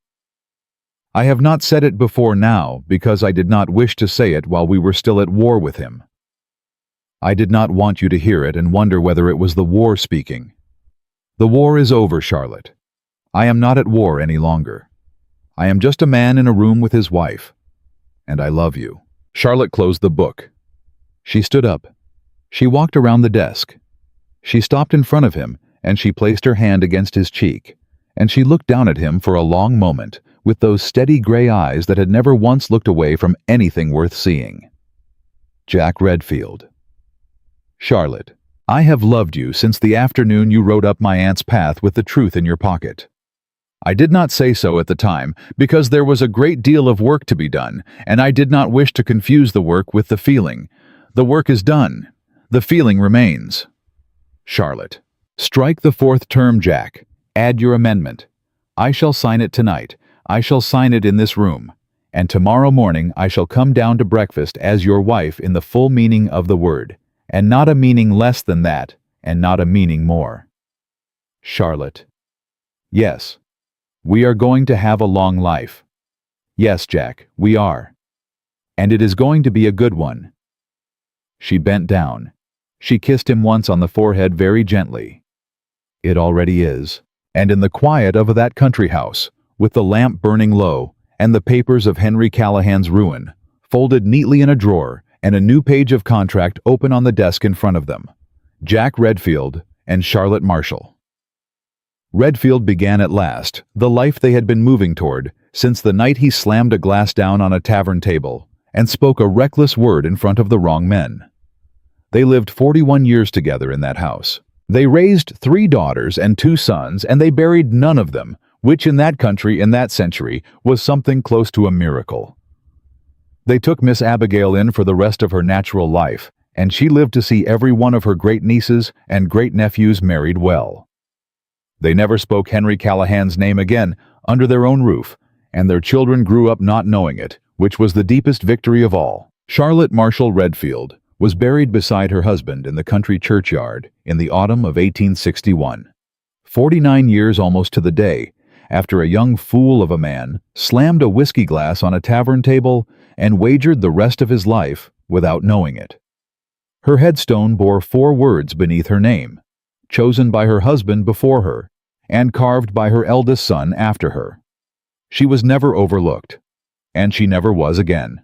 I have not said it before now because I did not wish to say it while we were still at war with him. I did not want you to hear it and wonder whether it was the war speaking. The war is over, Charlotte. I am not at war any longer. I am just a man in a room with his wife. And I love you." Charlotte closed the book. She stood up. She walked around the desk. She stopped in front of him, and she placed her hand against his cheek, and she looked down at him for a long moment with those steady gray eyes that had never once looked away from anything worth seeing. Jack Redfield. "Charlotte, I have loved you since the afternoon you rode up my aunt's path with the truth in your pocket. I did not say so at the time, because there was a great deal of work to be done, and I did not wish to confuse the work with the feeling. The work is done. The feeling remains. Charlotte, strike the fourth term, Jack. Add your amendment. I shall sign it tonight. I shall sign it in this room. And tomorrow morning I shall come down to breakfast as your wife in the full meaning of the word, and not a meaning less than that, and not a meaning more. Charlotte. Yes. We are going to have a long life. Yes, Jack, we are. And it is going to be a good one. She bent down. She kissed him once on the forehead very gently. It already is. And in the quiet of that country house, with the lamp burning low, and the papers of Henry Callahan's ruin, folded neatly in a drawer, and a new page of contract open on the desk in front of them. Jack Redfield and Charlotte Marshall. Redfield began at last the life they had been moving toward since the night he slammed a glass down on a tavern table and spoke a reckless word in front of the wrong men. They lived 41 years together in that house. They raised 3 daughters and 2 sons, and they buried none of them, which in that country in that century was something close to a miracle. They took Miss Abigail in for the rest of her natural life, and she lived to see every one of her great-nieces and great-nephews married well. They never spoke Henry Callahan's name again under their own roof, and their children grew up not knowing it, which was the deepest victory of all. Charlotte Marshall Redfield was buried beside her husband in the country churchyard in the autumn of 1861, 49 years almost to the day, after a young fool of a man slammed a whiskey glass on a tavern table and wagered the rest of his life without knowing it. Her headstone bore 4 words beneath her name, chosen by her husband before her, and carved by her eldest son after her. She was never overlooked, and she never was again.